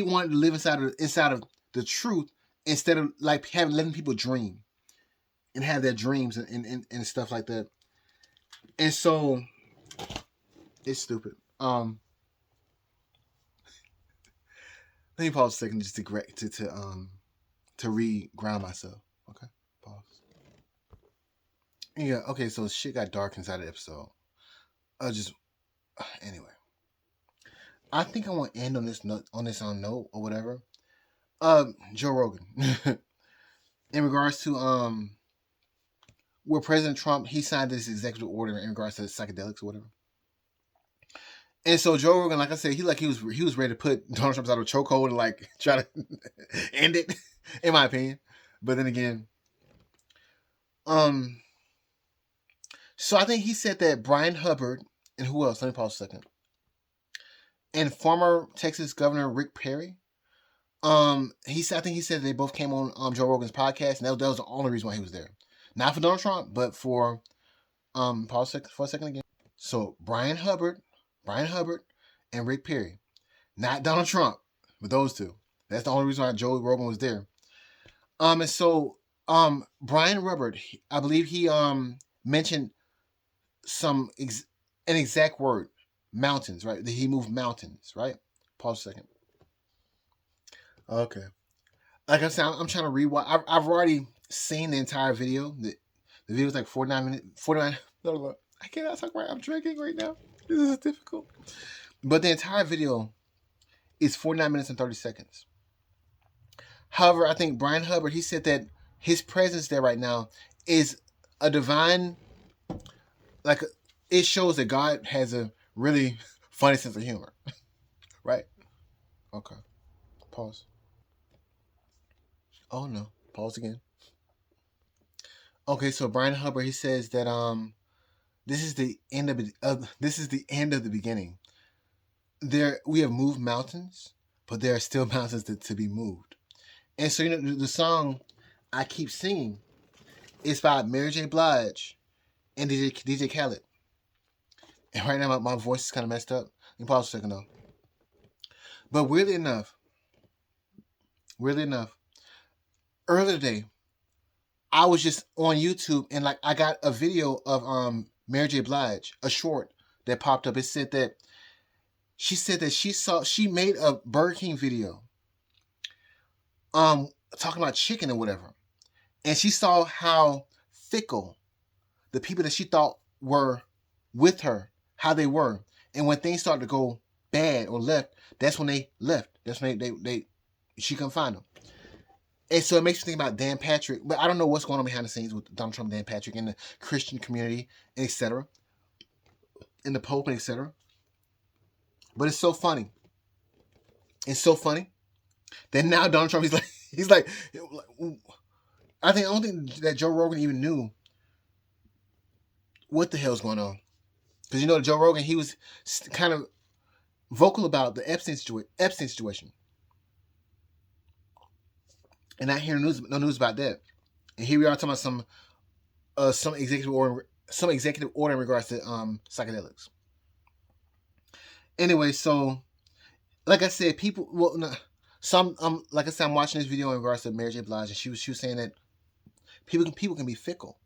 A: wanted to live inside of the truth, instead of like letting people dream and have their dreams and stuff like that. And so it's stupid. Let me pause a second just to re-ground myself. Okay, pause. Yeah. Okay. So shit got dark inside the episode. Anyway. I think I want to end on this note or whatever. Joe Rogan. In regards to where President Trump, he signed this executive order in regards to psychedelics or whatever. And so Joe Rogan, like I said, he was ready to put Donald Trump out of a chokehold and like try to end it, in my opinion. But then again, so I think he said that Brian Hubbard and who else? Let me pause a second. And former Texas Governor Rick Perry. I think he said they both came on Joe Rogan's podcast, and that was the only reason why he was there. Not for Donald Trump, but for pause for a second again. So Brian Hubbard Brian Hubbard and Rick Perry. Not Donald Trump, but those two. That's the only reason why Joe Rogan was there. And so Brian Hubbard, I believe he mentioned some an exact word, mountains, right? That he moved mountains, right? Pause a second. Okay. Like I said, I'm trying to rewatch. I've already seen the entire video. The video is like 49 minutes. 49. No, I cannot talk right. I'm drinking right now. This is difficult. But the entire video is 49 minutes and 30 seconds. However, I think Brian Hubbard, he said that his presence there right now is a divine, like, it shows that God has a really funny sense of humor. Right? Okay. Pause. Oh no. Pause again. Okay, so Brian Hubbard, he says that this is the end of this is the end of the beginning. There we have moved mountains, but there are still mountains to be moved. And so the song I keep singing is by Mary J. Blige and DJ Khaled. And right now my voice is kind of messed up. Let me pause a second though. But weirdly enough, earlier today, I was just on YouTube and like I got a video of Mary J. Blige, a short that popped up. It said that she made a Burger King video talking about chicken or whatever. And she saw how fickle the people that she thought were with her, how they were. And when things started to go bad or left, that's when they left. That's when she couldn't find them. And so it makes me think about Dan Patrick, but I don't know what's going on behind the scenes with Donald Trump and Dan Patrick in the Christian community, and etc. In the Pope and etc. But it's so funny. It's so funny that now Donald Trump he's like I don't think that Joe Rogan even knew what the hell's going on. Because Joe Rogan, he was kind of vocal about the Epstein situation. And not hearing no news about that. And here we are talking about some executive order in regards to psychedelics. Anyway, so like I said, people like I said, I'm watching this video in regards to Mary J. Blige, and she was saying that people can be fickle.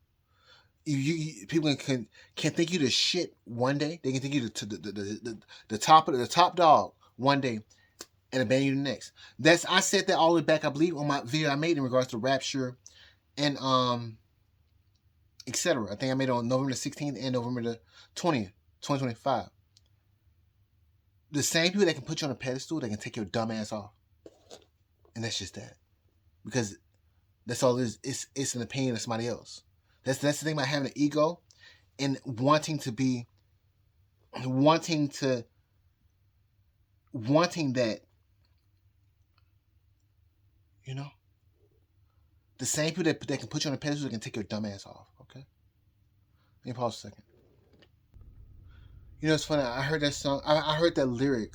A: People can think you the shit one day. They can think you the top dog one day, and abandon you the next. I said that all the way back, I believe, on my video I made in regards to rapture and etc. I think I made it on November the 16th and November the 20th, 2025. The same people that can put you on a pedestal, they can take your dumb ass off. And that's just that. Because that's all it is. It's an opinion of somebody else. That's the thing about having an ego and wanting that. The same people that can put you on a pedestal can take your dumb ass off. Okay? Let me pause a second. It's funny. I heard that song. I heard that lyric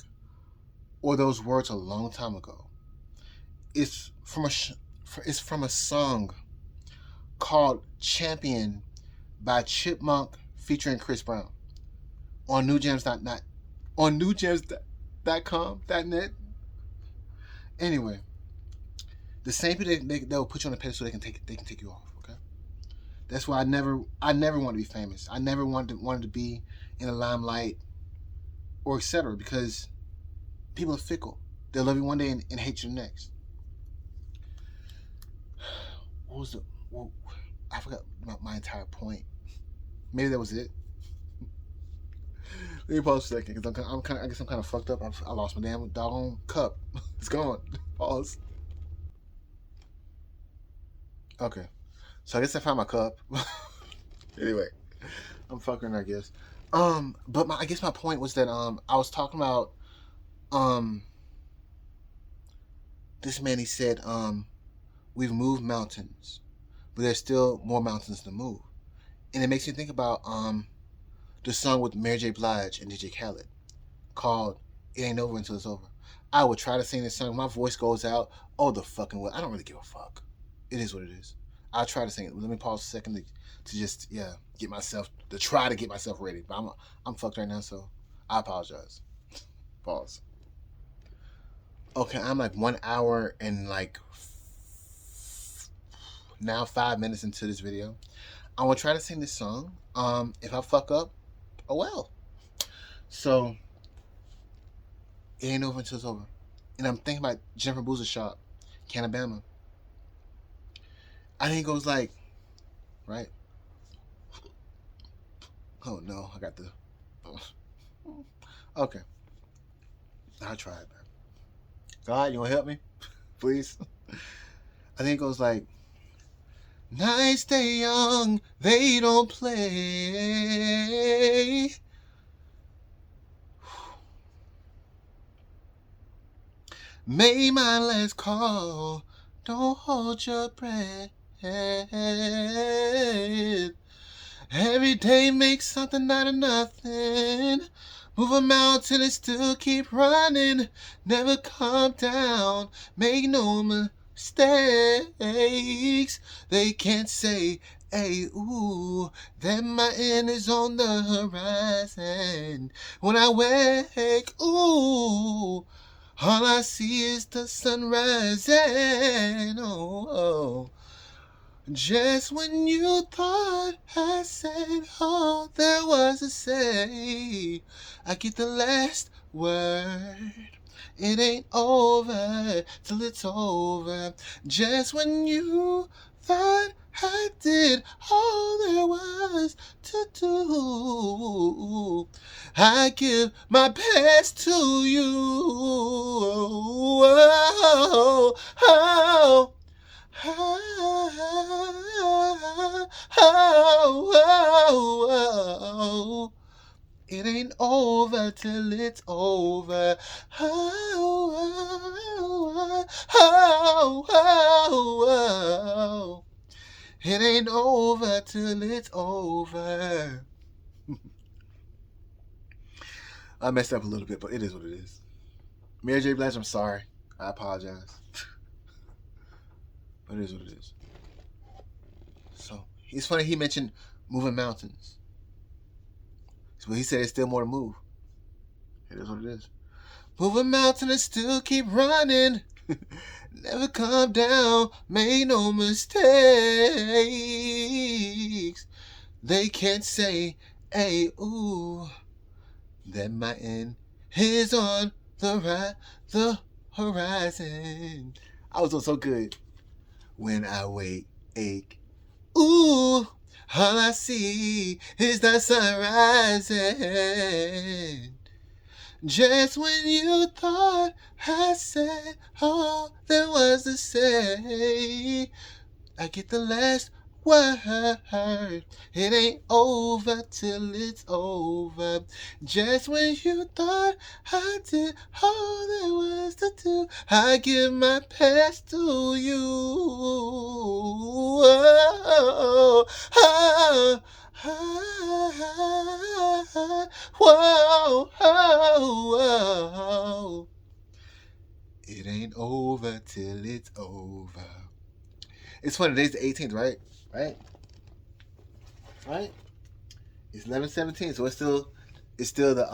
A: or those words a long time ago. It's from a song called "Champion" by Chipmunk featuring Chris Brown on newgems.net, on newgems.com.net. Anyway, the same people that will put you on a pedestal, they can take you off. Okay, that's why I never wanted to be famous. I never wanted to be in the limelight or etc. Because people are fickle. They'll love you one day and hate you the next. I forgot my entire point. Maybe that was it. Let me pause a second because I guess I'm kind of fucked up. I lost my damn doggone cup. It's gone. Pause. Okay, so I guess I found my cup. Anyway, I'm fucking, I guess. But I guess my point was that I was talking about this man. He said we've moved mountains, but there's still more mountains to move, and it makes me think about the song with Mary J. Blige and DJ Khaled called "It Ain't Over Until It's Over." I would try to sing this song. My voice goes out. Oh, the fucking what? I don't really give a fuck. It is what it is. I'll try to sing it. Let me pause a second to just try to get myself ready. But I'm fucked right now, so I apologize. Pause. Okay, I'm like 1 hour and like now 5 minutes into this video. I want to try to sing this song. If I fuck up, oh well. So it ain't over until it's over. And I'm thinking about Jennifer Boozer's shop, Canabama. I think it goes like, right? Oh no, I got the. Okay, I'll try it, man. God, you wanna help me, please? I think it goes like, nights stay young, they don't play. Make my last call, don't hold your breath. Every day makes something out of nothing. Move a mountain and still keep running. Never calm down, make no mistakes. They can't say, hey, ooh, that my end is on the horizon. When I wake, ooh, all I see is the sun rising. Oh, oh. Just when you thought I said all there was to say, I get the last word. It ain't over till it's over. Just when you thought I did all there was to do, I give my best to you. Oh, oh, oh, it ain't over till it's over. It ain't over till it's over. I messed up a little bit, but it is what it is. Mary J. Blige, I'm sorry. I apologize. But it is what it is. So, it's funny he mentioned moving mountains. So he said it's still more to move. It is what it is. Move a mountain and still keep running. Never calm down, make no mistakes. They can't say, hey, ooh, that my end is on the horizon. I was doing so good. When I wake, ache, ooh, all I see is the sun rising. Just when you thought I said all there was to say, I get the last word. It ain't over till it's over. Just when you thought I did all there was to do, I give my best to you. Oh, oh, oh, whoa, oh, it ain't over till it's over. It's funny, today's the 18th, right? Right? It's 11/17, so it's still the it's still the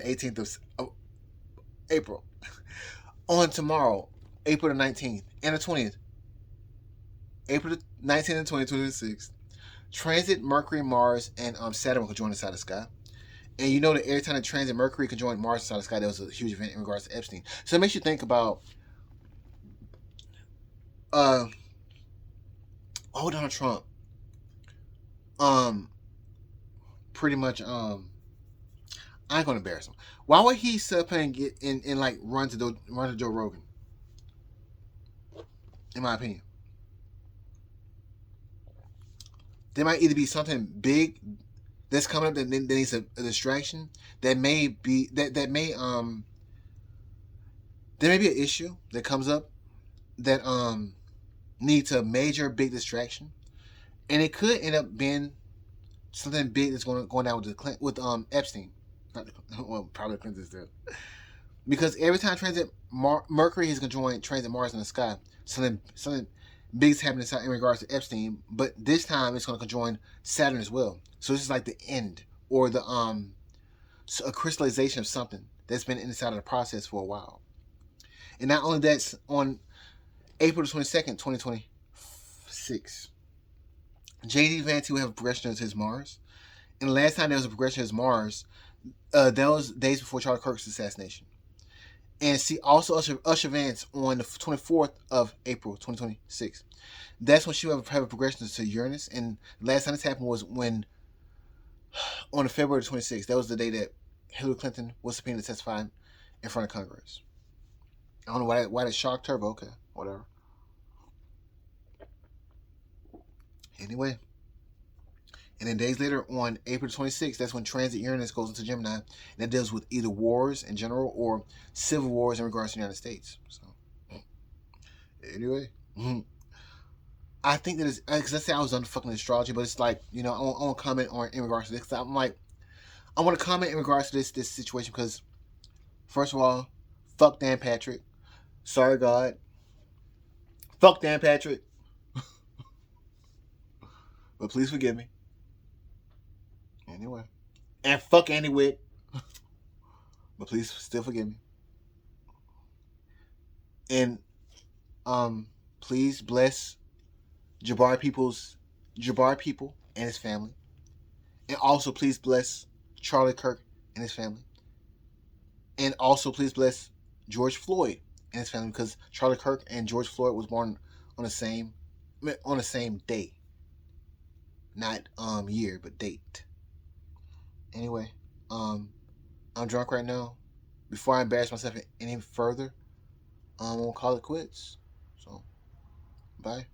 A: 18th of April. On tomorrow, April the 19th and the 20th, April the 19th and 20th, 2026, transit Mercury, Mars, and Saturn will conjoin inside the sky. And you know that every time the transit Mercury conjoined Mars inside the sky, there was a huge event in regards to Epstein. So it makes you think about why would Donald Trump pretty much I ain't gonna embarrass him. Why would he sit up and get in like run to Joe Rogan? In my opinion, there might either be something big that's coming up that needs a distraction. That may be that may there may be an issue that comes up that needs a major big distraction, and it could end up being something big that's going down with Epstein. Well, probably Clinton's dead. Because every time transit Mercury is going to join transit Mars in the sky, something big is happening in regards to Epstein. But this time it's going to join Saturn as well. So this is like the end or the a crystallization of something that's been inside of the process for a while. And not only that, on April 22nd, 2026, J.D. Vance will have a progression of his Mars. And the last time there was a progression of his Mars, that was days before Charlie Kirk's assassination. And see, also Usher Vance on the 24th of April, 2026. That's when she will have a progression to Uranus. And the last time this happened was when, on February 26th, that was the day that Hillary Clinton was subpoenaed to testify in front of Congress. I don't know why that shocked her, but okay, whatever. Anyway. And then days later, on April 26th, that's when transit Uranus goes into Gemini. And that deals with either wars in general or civil wars in regards to the United States. So, anyway. I think that it's, because let's say I was on fucking astrology, but it's like, I want to comment on in regards to this. Because I'm like, I want to comment in regards to this situation because, first of all, fuck Dan Patrick. Sorry, God. Fuck Dan Patrick. But please forgive me. Anyway. And fuck Andy Witt. But please still forgive me. And please bless Jabbar people and his family. And also please bless Charlie Kirk and his family. And also please bless George Floyd and his family, because Charlie Kirk and George Floyd was born on the same day. Not year, but date. Anyway, I'm drunk right now. Before I embarrass myself any further, I'm gonna call it quits. So, bye.